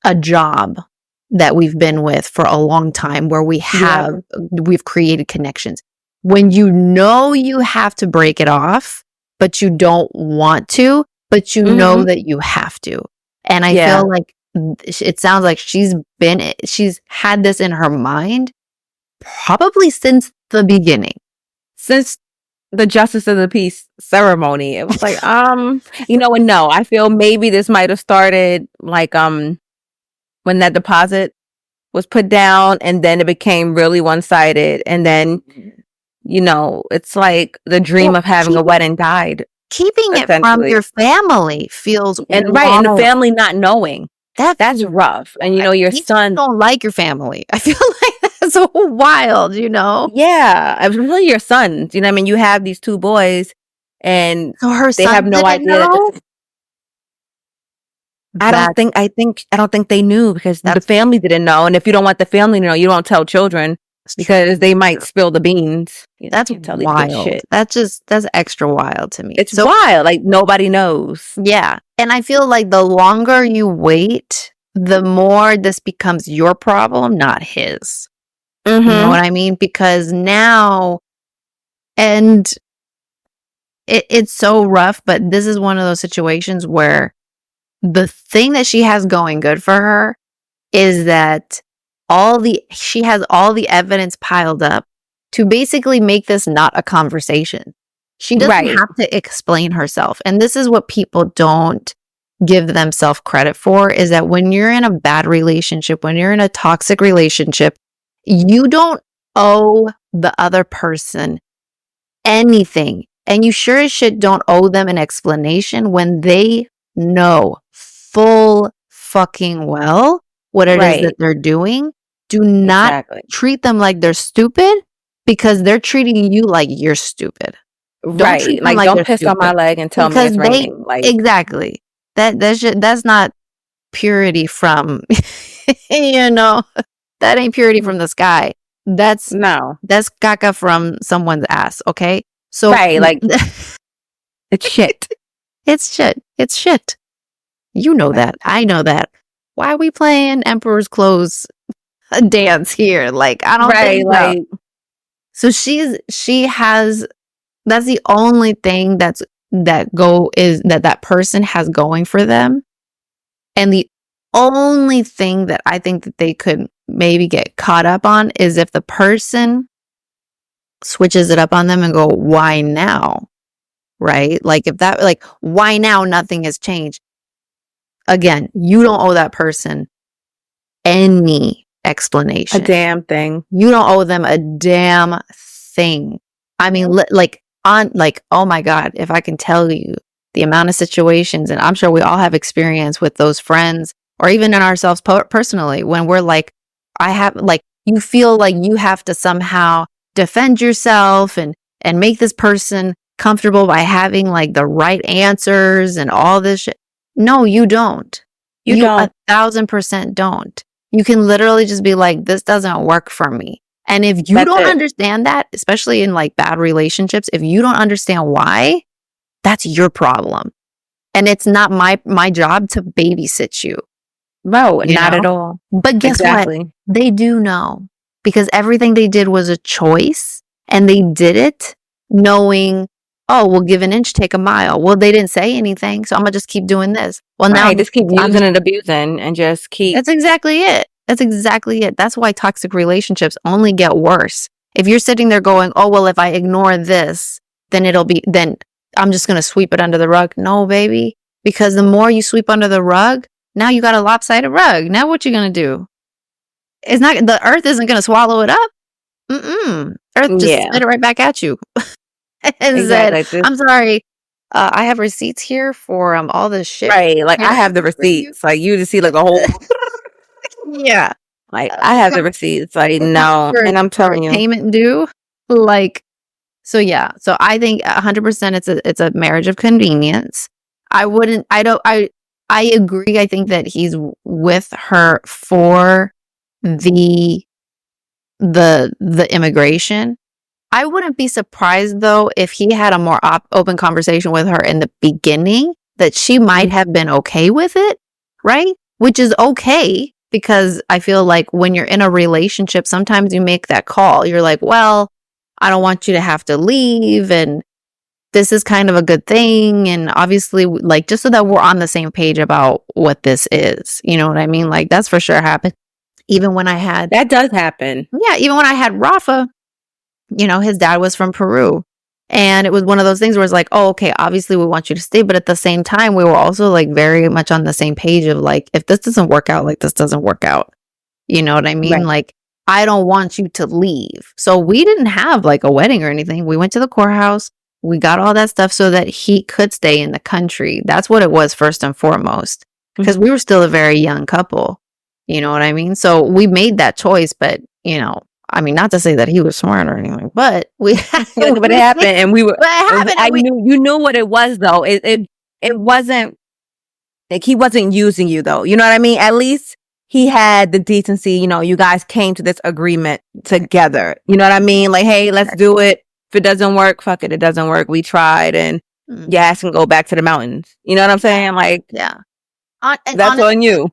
Speaker 1: a job that we've been with for a long time where we've created connections. When you know you have to break it off, but you don't want to, but you know that you have to. And I feel like it sounds like she's had this in her mind probably since the beginning.
Speaker 2: Since the Justice of the Peace ceremony. It was like, and no, I feel maybe this might have started like when that deposit was put down, and then it became really one-sided, and then it's like the dream of having a wedding died.
Speaker 1: Keeping it from your family feels
Speaker 2: and the family not knowing. That's rough. And your son
Speaker 1: don't like your family. I feel like that's so wild,
Speaker 2: Yeah, it was really your sons. You know what I mean? You have these two boys, and
Speaker 1: so
Speaker 2: they have no idea. I don't think they knew, because the family didn't know. And if you don't want the family to know, you don't tell children, because they might spill the beans.
Speaker 1: That's wild. That's extra wild to me.
Speaker 2: It's wild. Like, nobody knows.
Speaker 1: Yeah. And I feel like the longer you wait, the more this becomes your problem, not his. You know what I mean? Because now, and it's so rough, but this is one of those situations where the thing that she has going good for her is that she has all the evidence piled up to basically make this not a conversation. She doesn't have to explain herself. And this is what people don't give themselves credit for is that when you're in a bad relationship, when you're in a toxic relationship, you don't owe the other person anything. And you sure as shit don't owe them an explanation when they know full fucking well what it is that they're doing. Do not treat them like they're stupid because they're treating you like you're stupid.
Speaker 2: Don't treat them like don't piss on my leg and tell me it's raining.
Speaker 1: Exactly. That's not purity from, that ain't purity from the sky. That's caca from someone's ass. Okay. So
Speaker 2: it's shit.
Speaker 1: It's shit. It's shit. You know that. I know that. Why are we playing Emperor's Clothes dance here? Like, I don't think so. So she has, that's the only thing that person has going for them. And the only thing that I think that they could maybe get caught up on is if the person switches it up on them and go, why now? Right? Like if that, like, why now nothing has changed? Again, you don't owe that person any explanation.
Speaker 2: A damn thing.
Speaker 1: You don't owe them a damn thing. I mean, oh my God, if I can tell you the amount of situations, and I'm sure we all have experience with those friends or even in ourselves personally, when we're like, you feel like you have to somehow defend yourself and make this person comfortable by having like the right answers and all this shit. No, you don't. You don't. 1,000% don't. You can literally just be like, this doesn't work for me. And if you don't understand that, especially in like bad relationships, if you don't understand why, that's your problem. And it's not my job to babysit you.
Speaker 2: No, not at all.
Speaker 1: But guess what? They do know, because everything they did was a choice, and they did it knowing, oh, we'll give an inch, take a mile. Well, they didn't say anything, so I'm gonna just keep doing this. Well, now
Speaker 2: just keep using and abusing and just keep.
Speaker 1: That's exactly it. That's why toxic relationships only get worse. If you're sitting there going, oh, well, if I ignore this, then I'm just going to sweep it under the rug. No, baby. Because the more you sweep under the rug, now you got a lopsided rug. Now what you going to do? The earth isn't going to swallow it up. Earth just spit it right back at you. And said, I'm sorry. I have receipts here for all this shit.
Speaker 2: Right. Like I have the receipts. Like you just see like a whole.
Speaker 1: Yeah.
Speaker 2: Like I have the receipts. Like no. And I'm telling you.
Speaker 1: Payment due. Like, so yeah. So I think 100% it's a marriage of convenience. I agree. I think that he's with her for the immigration. I wouldn't be surprised though if he had a more open conversation with her in the beginning, that she might have been okay with it, right? Which is okay, because I feel like when you're in a relationship, sometimes you make that call. You're like, well, I don't want you to have to leave, and this is kind of a good thing. And obviously, like, just so that we're on the same page about what this is. You know what I mean? Like, that's for sure happened. Even when I had...
Speaker 2: That does happen.
Speaker 1: Yeah, even when I had Rafa, his dad was from Peru. And it was one of those things where it's like, oh, okay, obviously we want you to stay. But at the same time, we were also like very much on the same page of like, if this doesn't work out, like this doesn't work out. You know what I mean? Right. Like, I don't want you to leave. So we didn't have like a wedding or anything. We went to the courthouse. We got all that stuff so that he could stay in the country. That's what it was first and foremost, because we were still a very young couple. You know what I mean? So we made that choice, but I mean, not to say that he was smart or anything, but but it
Speaker 2: happened, and we were. You knew what it was, though. It wasn't like he wasn't using you, though. You know what I mean? At least he had the decency. You guys came to this agreement together. You know what I mean? Like, hey, let's do it. If it doesn't work, fuck it. It doesn't work. We tried, and your ass can go back to the mountains. You know what I'm saying? Like,
Speaker 1: yeah,
Speaker 2: that's on you.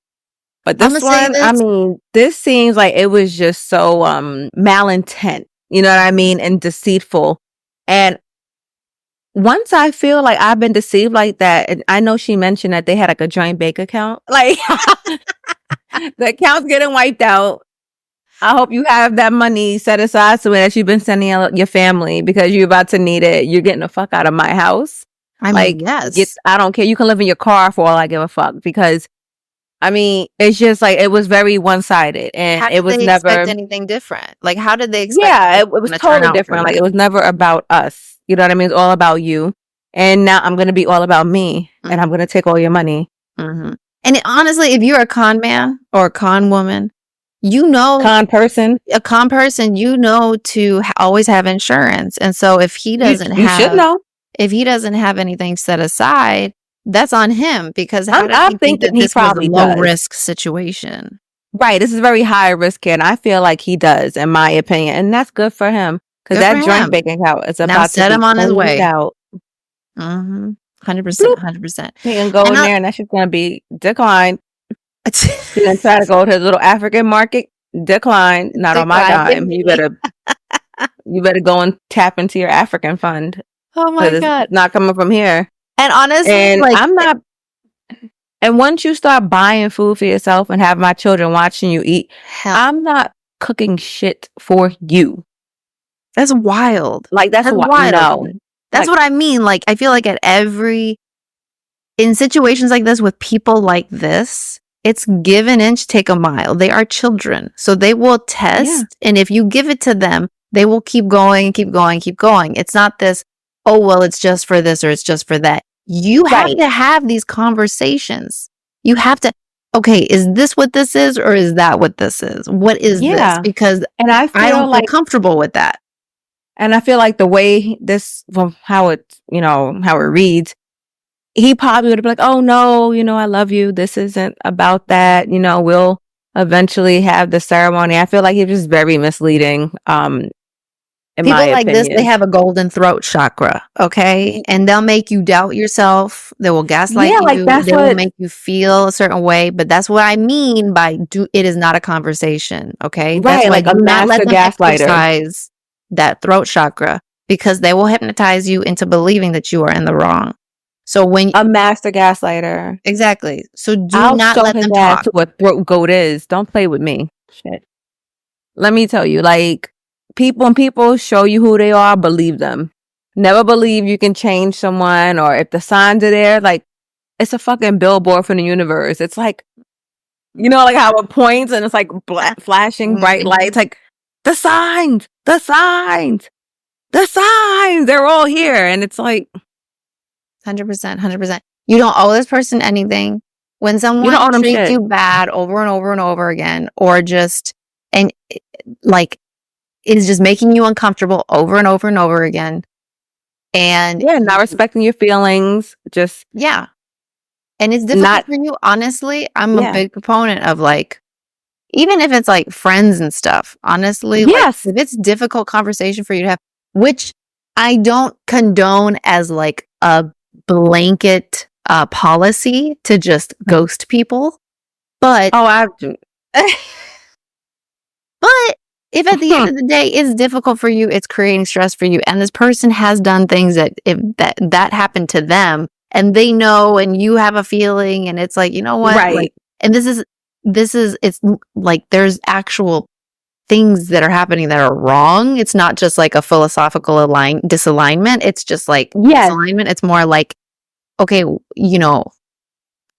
Speaker 2: But this one, I mean, this seems like it was just so malintent, you know what I mean, and deceitful. And once I feel like I've been deceived like that, and I know she mentioned that they had like a joint bank account, like the account's getting wiped out. I hope you have that money set aside so that you've been sending out your family because you're about to need it. You're getting the fuck out of my house.
Speaker 1: I mean, yes.
Speaker 2: I don't care. You can live in your car for all I give a fuck, because I mean, it's just like, it was very one-sided, and
Speaker 1: How
Speaker 2: it
Speaker 1: did
Speaker 2: was
Speaker 1: they
Speaker 2: never,
Speaker 1: expect anything different? Like, how did they expect
Speaker 2: yeah,
Speaker 1: it
Speaker 2: it was
Speaker 1: to turn
Speaker 2: totally
Speaker 1: out for
Speaker 2: different. Like,
Speaker 1: them?
Speaker 2: it was never about us. You know what I mean? It's all about you. And now I'm going to be all about me, and I'm going to take all your money.
Speaker 1: Mm-hmm. And honestly, if you're a con man or a con woman, you know,
Speaker 2: Con person,
Speaker 1: a con person, you know to always have insurance. And so if he doesn't
Speaker 2: you should
Speaker 1: have,
Speaker 2: know.
Speaker 1: if he doesn't have anything set aside, that's on him, because how did
Speaker 2: I'm
Speaker 1: he think
Speaker 2: thinking
Speaker 1: that
Speaker 2: he
Speaker 1: this was a
Speaker 2: probably
Speaker 1: low
Speaker 2: does.
Speaker 1: risk situation?
Speaker 2: Right. This is very high risk, and I feel like he does, in my opinion. And that's good for him, because
Speaker 1: Good for
Speaker 2: that joint
Speaker 1: him.
Speaker 2: bank account is
Speaker 1: Now
Speaker 2: about to
Speaker 1: set
Speaker 2: be
Speaker 1: him on his
Speaker 2: cleaned
Speaker 1: way.
Speaker 2: out.
Speaker 1: 100%,
Speaker 2: Bloop.
Speaker 1: 100%.
Speaker 2: He can go in there, and that shit's going to be declined. He gonna try to go to his little African market. Decline. Not on my dime. You better go and tap into your African fund,
Speaker 1: Oh my
Speaker 2: because
Speaker 1: God.
Speaker 2: it's not coming from here.
Speaker 1: And honestly,
Speaker 2: And
Speaker 1: like,
Speaker 2: I'm not. And once you start buying food for yourself and have my children watching you eat,
Speaker 1: hell,
Speaker 2: I'm not cooking shit for you.
Speaker 1: that's wild.
Speaker 2: Like, that's
Speaker 1: That's
Speaker 2: what.
Speaker 1: wild.
Speaker 2: No,
Speaker 1: That's
Speaker 2: like,
Speaker 1: what I mean. Like, I feel like in situations like this with people like this, it's give an inch, take a mile. They are children. So they will test.
Speaker 2: Yeah.
Speaker 1: And if you give it to them, they will keep going, keep going, keep going. It's not this, oh, well, it's just for this or it's just for that. You have
Speaker 2: Right.
Speaker 1: to have these conversations. You have to, okay, is this what this is or is that what this is? What is this? Because
Speaker 2: And I
Speaker 1: I don't
Speaker 2: feel
Speaker 1: feel
Speaker 2: like,
Speaker 1: comfortable with that.
Speaker 2: and I feel like the way this, from how it, how it reads, he probably would have been like, oh no, I love you. This isn't about that. We'll eventually have the ceremony. I feel like he was just very misleading. In my
Speaker 1: People like this, they
Speaker 2: opinion.
Speaker 1: have a golden throat chakra, okay? And they'll make you doubt yourself. They will gaslight
Speaker 2: Yeah,
Speaker 1: you.
Speaker 2: like, that's
Speaker 1: They will
Speaker 2: what,
Speaker 1: make you feel a certain way. But that's what I mean by it is not a conversation, okay? That's
Speaker 2: right,
Speaker 1: why
Speaker 2: like a
Speaker 1: do not let
Speaker 2: master
Speaker 1: them
Speaker 2: gaslighter.
Speaker 1: exercise that throat chakra, because they will hypnotize you into believing that you are in the wrong. So
Speaker 2: A master gaslighter.
Speaker 1: exactly. So do
Speaker 2: I'll
Speaker 1: not
Speaker 2: show
Speaker 1: let
Speaker 2: his
Speaker 1: them
Speaker 2: ass
Speaker 1: talk.
Speaker 2: to what throat goat is. Don't play with me. Shit. Let me tell you, like, when people show you who they are, believe them. Never believe you can change someone, or if the signs are there, like, it's a fucking billboard from the universe. It's like, like how it points and it's like flashing bright lights, like, the signs, the signs, the signs, they're all here. And it's like,
Speaker 1: 100%, 100%. You don't owe this person anything. When
Speaker 2: you
Speaker 1: someone
Speaker 2: don't owe them
Speaker 1: treats
Speaker 2: shit.
Speaker 1: you bad over and over and over again, or just, and like, is just making you uncomfortable over and over and over again. And
Speaker 2: Yeah, not respecting your feelings. Just,
Speaker 1: yeah. And it's difficult
Speaker 2: not,
Speaker 1: for you. Honestly, I'm a
Speaker 2: yeah.
Speaker 1: big proponent of, like, even if it's like friends and stuff, honestly, like,
Speaker 2: Yes.
Speaker 1: if it's difficult conversation for you to have, which I don't condone as like a blanket policy to just ghost people, but
Speaker 2: Oh, I do.
Speaker 1: but if at the end of the day it's difficult for you, it's creating stress for you, and this person has done things that if that happened to them, and they know, and you have a feeling, and it's like, you know what,
Speaker 2: Right.
Speaker 1: like, and this is it's like there's actual things that are happening that are wrong. It's not just like a philosophical disalignment. It's just like
Speaker 2: Yes.
Speaker 1: misalignment. It's more like, okay,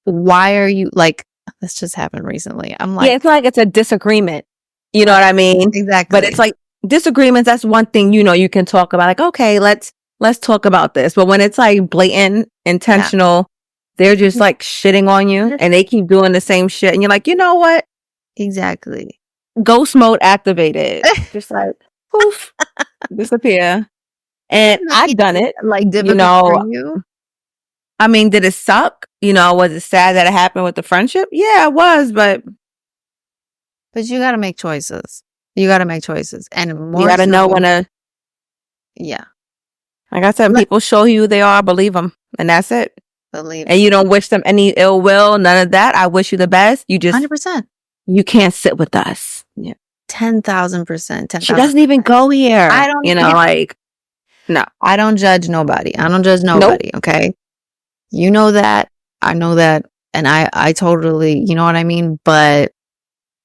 Speaker 1: why are you like, this just happened recently. I'm like,
Speaker 2: Yeah, it's like it's a disagreement. You know what I mean?
Speaker 1: exactly.
Speaker 2: But it's like disagreements, that's one thing, you can talk about, like, okay, let's talk about this. But when it's like blatant, intentional, they're just like shitting on you and they keep doing the same shit. And you're like, you know what?
Speaker 1: Exactly.
Speaker 2: Ghost mode activated. Just like, poof, disappear. And I've done it.
Speaker 1: Like difficult for you.
Speaker 2: I mean, did it suck? Was it sad that it happened with the friendship? Yeah, it was, but
Speaker 1: you got to make choices. You got to make choices, and more
Speaker 2: you got to know when to.
Speaker 1: Yeah.
Speaker 2: Like I said, people show you who they are, believe them, and that's it.
Speaker 1: Believe.
Speaker 2: And you don't wish them any ill will, none of that. I wish you the best. You just
Speaker 1: 100%.
Speaker 2: You can't sit with us. Yeah,
Speaker 1: 10,000%.
Speaker 2: She doesn't even go here.
Speaker 1: I don't.
Speaker 2: Like, no.
Speaker 1: I don't judge nobody. I don't judge nobody. Nope. Okay. You know that. I know that. And I totally, you know what I mean? But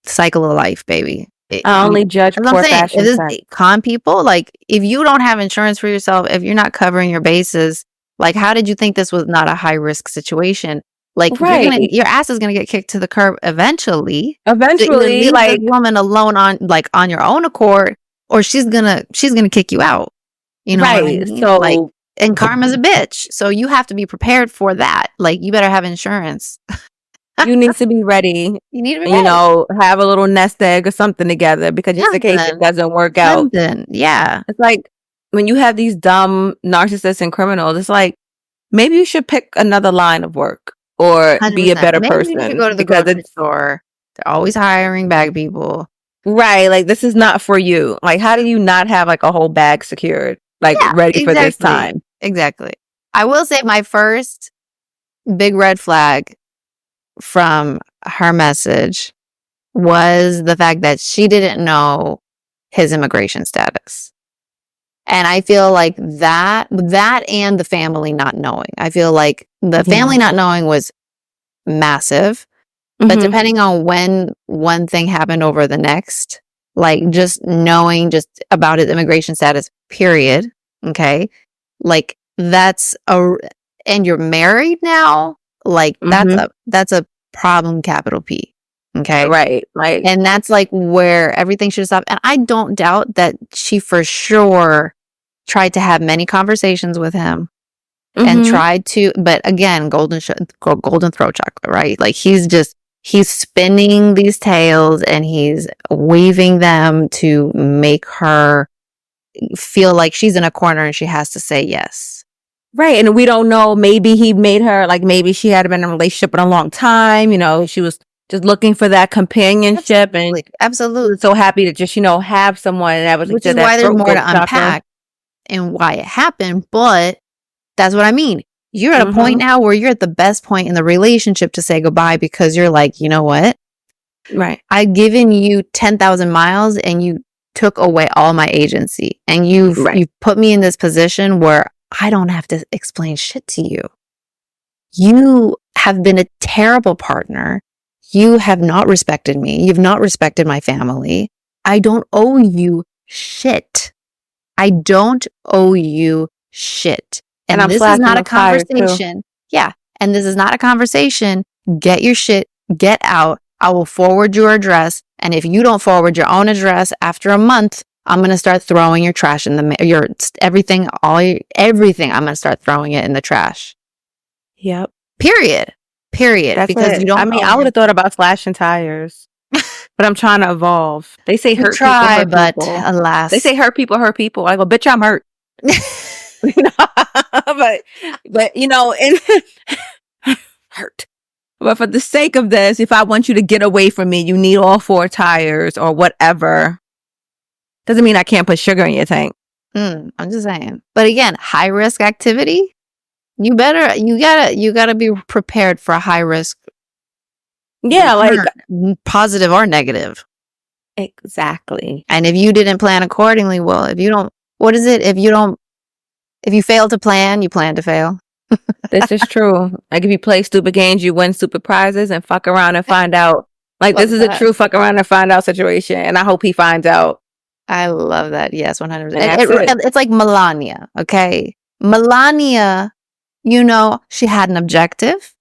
Speaker 1: cycle of life, baby.
Speaker 2: I only judge poor fashion sense.
Speaker 1: Con people, like, if you don't have insurance for yourself, if you're not covering your bases, Like, how did you think this was not a high risk situation? Like, your ass is gonna get kicked to the curb eventually. To either leave this woman alone on your own accord, or she's gonna kick you out. You know what I mean?
Speaker 2: So,
Speaker 1: like, and karma's a bitch. So you have to be prepared for that. Like, you better have insurance.
Speaker 2: You need to be ready.
Speaker 1: You need to be ready.
Speaker 2: Have a little nest egg or something together, because just in case it doesn't work out.
Speaker 1: Yeah.
Speaker 2: It's like when you have these dumb narcissists and criminals, it's like, maybe you should pick another line of work or
Speaker 1: 100%.
Speaker 2: be a better
Speaker 1: Maybe
Speaker 2: person.
Speaker 1: You should go to the grocery store. They're always hiring bag people.
Speaker 2: Right. Like, this is not for you. Like, how do you not have like a whole bag secured? Like, ready for this time?
Speaker 1: Exactly. I will say my first big red flag from her message was the fact that she didn't know his immigration status. And I feel like that and the family not knowing. I feel like the family not knowing was massive. But depending on when one thing happened over the next, like just knowing just about his immigration status, period. Okay. Like and you're married now, like that's a problem, capital P. Okay.
Speaker 2: Right. Like,
Speaker 1: and that's like where everything should stop. And I don't doubt that she for sure tried to have many conversations with him and tried to, but again, golden throat chocolate, right? Like he's spinning these tales and he's weaving them to make her feel like she's in a corner and she has to say yes.
Speaker 2: Right. And we don't know, maybe he made her, like, maybe she had been in a relationship in a long time, she was just looking for that companionship.
Speaker 1: Absolutely.
Speaker 2: So happy to just, have someone that was,
Speaker 1: which is why there's more to unpack and why it happened. But that's what I mean. You're at a point now where you're at the best point in the relationship to say goodbye, because you're like, you know what?
Speaker 2: Right.
Speaker 1: I've given you 10,000 miles and you took away all my agency, and you've put me in this position where I don't have to explain shit to you. You have been a terrible partner. You have not respected me. You've not respected my family. I don't owe you shit. I don't owe you shit. And this is not a conversation. Yeah. And this is not a conversation. Get your shit, get out. I will forward your address. And if you don't forward your own address after a month, I'm going to start throwing your trash in everything. I'm going to start throwing it in the trash.
Speaker 2: Yep.
Speaker 1: Period.
Speaker 2: That's
Speaker 1: because
Speaker 2: you don't. I mean, I would have thought about slashing tires, but I'm trying to evolve. They say hurt people hurt people.
Speaker 1: Alas,
Speaker 2: they say hurt people hurt people. I go, bitch, I'm hurt. but hurt. But for the sake of this, if I want you to get away from me, you need all 4 tires or whatever. Doesn't mean I can't put sugar in your tank.
Speaker 1: I'm just saying. But again, high risk activity. You gotta be prepared for a high risk.
Speaker 2: Yeah, like
Speaker 1: positive or negative.
Speaker 2: Exactly.
Speaker 1: And if you didn't plan accordingly, well, if you fail to plan, you plan to fail.
Speaker 2: This is true. Like, if you play stupid games, you win stupid prizes, and fuck around and find out. Like, this is a true fuck around and find out situation. And I hope he finds out.
Speaker 1: I love that. Yes, 100%. It's like Melania. Okay. Melania, she had an objective.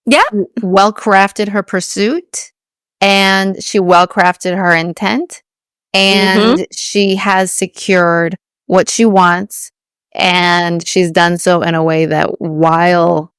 Speaker 2: Yeah.
Speaker 1: Well crafted her pursuit, and she well crafted her intent, and she has secured what she wants. And she's done so in a way that, while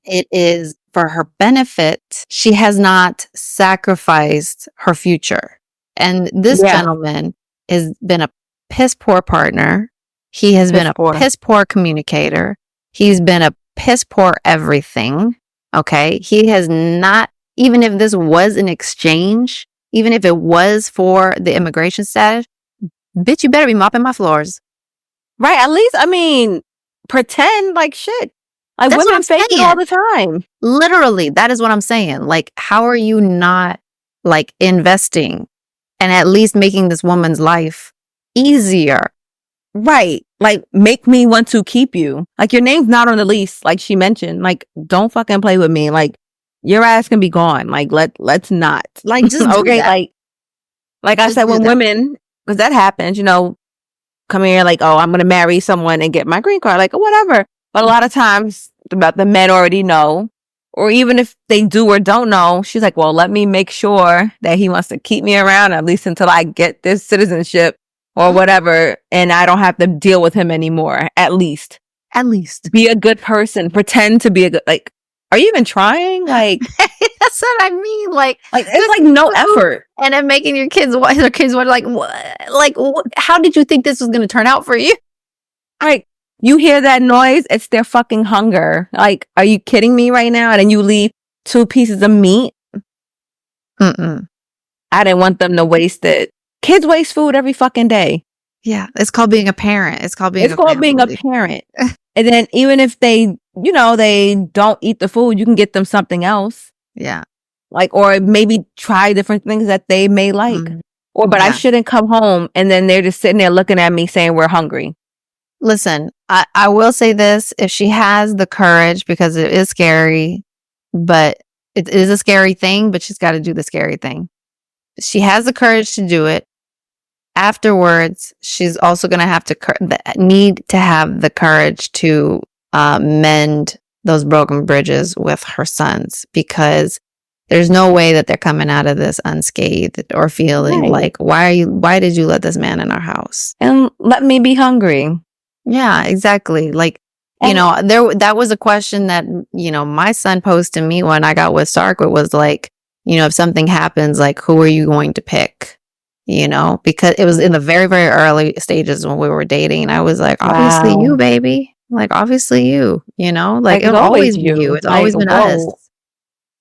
Speaker 1: it is for her benefit, she has not sacrificed her future. And this gentleman has been a piss poor partner. He has been a piss poor communicator. He's been a piss poor everything. Okay. He has not, even if this was an exchange, even if it was for the immigration status, bitch, you better be mopping my floors.
Speaker 2: Right. At least, I mean, pretend like shit. Like, that's women fake it all the time.
Speaker 1: Literally, that is what I'm saying. Like, how are you not, like, investing and at least making this woman's life easier?
Speaker 2: Right. Like, make me want to keep you. Like, your name's not on the lease, like she mentioned. Like, don't fucking play with me. Like, your ass can be gone. Like, let's not.
Speaker 1: Like, just
Speaker 2: okay. Like I said, when women, because that happens, come here, like, oh, I'm going to marry someone and get my green card, like, whatever. But a lot of times the men already know. Or even if they do or don't know, she's like, well, let me make sure that he wants to keep me around at least until I get this citizenship or whatever. And I don't have to deal with him anymore. At least. Be a good person. Pretend to be a good, like, are you even trying? Like,
Speaker 1: that's what I mean. Like
Speaker 2: it's like no effort.
Speaker 1: And then making your kids wonder, like, what? Like, how did you think this was going to turn out for you?
Speaker 2: Like, you hear that noise? It's their fucking hunger. Like, are you kidding me right now? And then you leave 2 pieces of meat?
Speaker 1: Mm-mm.
Speaker 2: I didn't want them to waste it. Kids waste food every fucking day.
Speaker 1: Yeah, it's called being a parent. It's called being
Speaker 2: a parent. And then even if they, they don't eat the food, you can get them something else.
Speaker 1: Yeah.
Speaker 2: Like, or maybe try different things that they may like. But I shouldn't come home and then they're just sitting there looking at me saying we're hungry.
Speaker 1: Listen, I will say this, if she has the courage, because it is scary, but it is a scary thing, but she's got to do the scary thing. She has the courage to do it. Afterwards, she's also going to have to need to have the courage to mend those broken bridges with her sons, because there's no way that they're coming out of this unscathed or feeling like, why did you let this man in our house?
Speaker 2: And let me be hungry.
Speaker 1: Yeah, exactly. Like, that was a question that, my son posed to me when I got with Sark. It was like, if something happens, like, who are you going to pick? Because it was in the very, very early stages when we were dating. And I was like, obviously you, baby. Like, obviously you, like it'll always be you. It's always been us.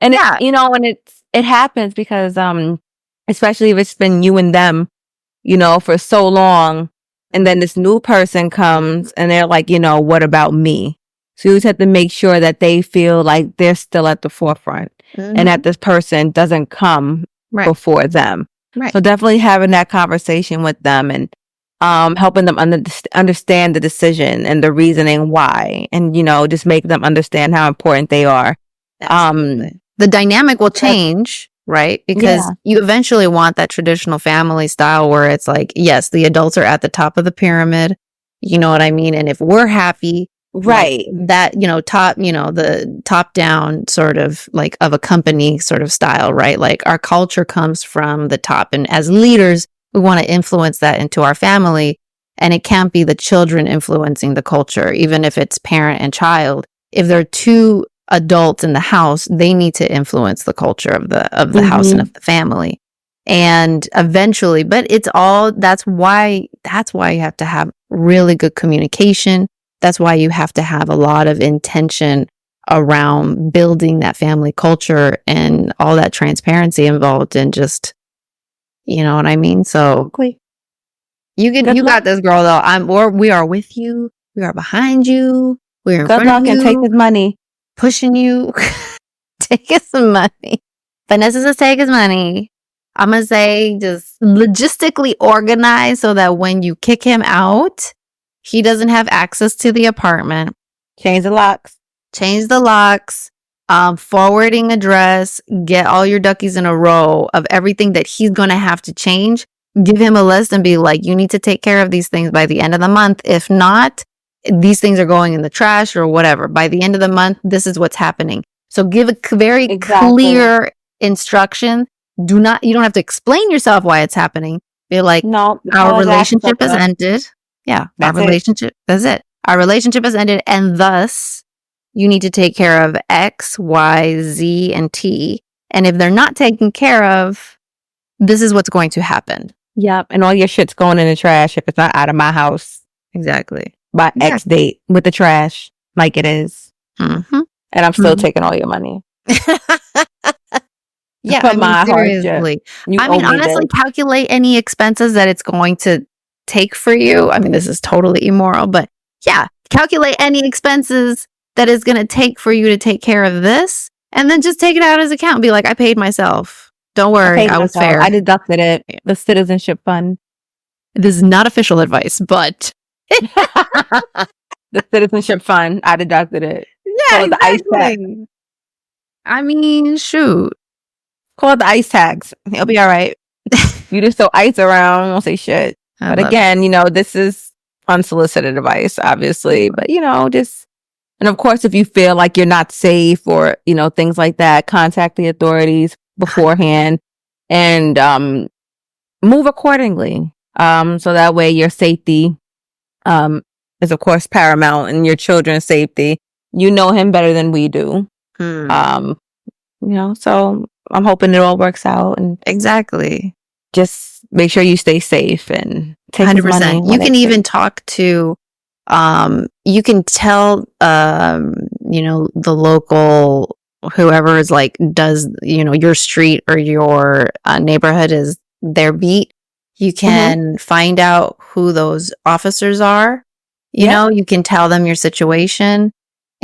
Speaker 2: And and it happens because, especially if it's been you and them, for so long. And then this new person comes and they're like, what about me? So you just have to make sure that they feel like they're still at the forefront and that this person doesn't come before them. Right. So definitely having that conversation with them and helping them understand the decision and the reasoning why. And, just make them understand how important they are.
Speaker 1: The dynamic will change. Right? Because you eventually want that traditional family style where it's like, yes, the adults are at the top of the pyramid. You know what I mean? And if we're happy,
Speaker 2: right,
Speaker 1: that, top, the top down sort of like of a company sort of style, right? Like our culture comes from the top. And as leaders, we want to influence that into our family. And it can't be the children influencing the culture, even if it's parent and child. If there are two adults in the house, they need to influence the culture of the house and of the family. And eventually, but that's why you have to have really good communication. That's why you have to have a lot of intention around building that family culture and all that transparency involved in just, you know what I mean? So you got this, girl, though. We are with you. We are behind you. We're in front of you.
Speaker 2: And take his money.
Speaker 1: Pushing you. Take his money. Vanessa says take his money. I'm going to say just logistically organize so that when you kick him out, he doesn't have access to the apartment.
Speaker 2: Change the locks.
Speaker 1: Forwarding address. Get all your duckies in a row of everything that he's going to have to change. Give him a list and be like, you need to take care of these things by the end of the month. If not, these things are going in the trash or whatever. By the end of the month, this is what's happening. So give a very clear instruction. You don't have to explain yourself why it's happening. Be like, no, our relationship has ended. Yeah, that's it. Our relationship has ended, and thus you need to take care of X, Y, Z, and T. And if they're not taken care of, this is what's going to happen.
Speaker 2: Yep, and all your shit's going in the trash if it's not out of my house.
Speaker 1: Exactly.
Speaker 2: By X date with the trash, like it is.
Speaker 1: Mm-hmm.
Speaker 2: And I'm still taking all your money.
Speaker 1: Yeah, seriously. Honestly, calculate any expenses that it's going to take for you. I mean, this is totally immoral, but yeah, calculate any expenses that is going to take for you to take care of this, and then just take it out of his account and be like, I paid myself. Don't worry, I was fair.
Speaker 2: I deducted it. The citizenship fund.
Speaker 1: This is not official advice, but
Speaker 2: the citizenship fund, I deducted it.
Speaker 1: Yeah, exactly. The ice tag. I mean, shoot.
Speaker 2: Call it the ice tags. It'll be all right. You just throw ice around, won't say shit. But again, this is unsolicited advice, obviously. But, just And of course, if you feel like you're not safe or, things like that, contact the authorities beforehand and move accordingly. So that way your safety is of course paramount, and your children's safety. You know him better than we do. So I'm hoping it all works out, and
Speaker 1: Exactly.
Speaker 2: just make sure you stay safe and take 100%. His money.
Speaker 1: You can even talk to, you can tell, the local, whoever is like, does, your street or your neighborhood is their beat. You can find out who those officers are. You can tell them your situation.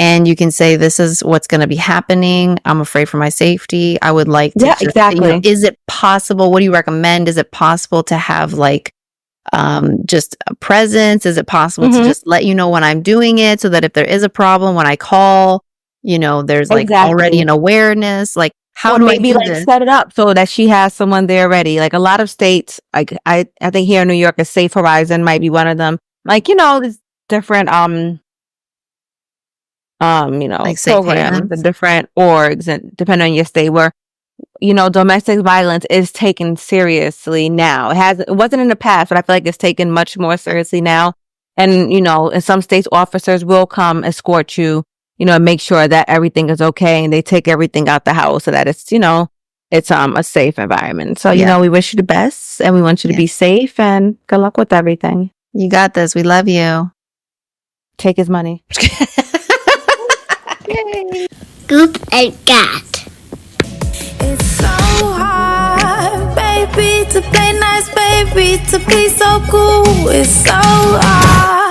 Speaker 1: And you can say, this is what's going to be happening. I'm afraid for my safety. I would like to.
Speaker 2: Yeah, exactly.
Speaker 1: Is it possible? What do you recommend? Is it possible to have like just a presence? Is it possible to just let you know when I'm doing it, so that if there is a problem, when I call, there's like already an awareness? Like, how do
Speaker 2: maybe
Speaker 1: I do
Speaker 2: like
Speaker 1: this?
Speaker 2: Set it up so that she has someone there ready. Like a lot of states, like I think here in New York, a Safe Horizon might be one of them. Like, there's different
Speaker 1: like
Speaker 2: programs and different orgs, and depending on your state, where domestic violence is taken seriously now. It wasn't in the past, but I feel like it's taken much more seriously now. And in some states, officers will come escort you, and make sure that everything is okay, and they take everything out the house so that it's it's a safe environment. So we wish you the best, and we want you to be safe, and good luck with everything.
Speaker 1: You got this. We love you.
Speaker 2: Take his money.
Speaker 3: Goop and Cat.
Speaker 4: It's so hard, baby, to play nice, baby, to be so cool. It's so hard.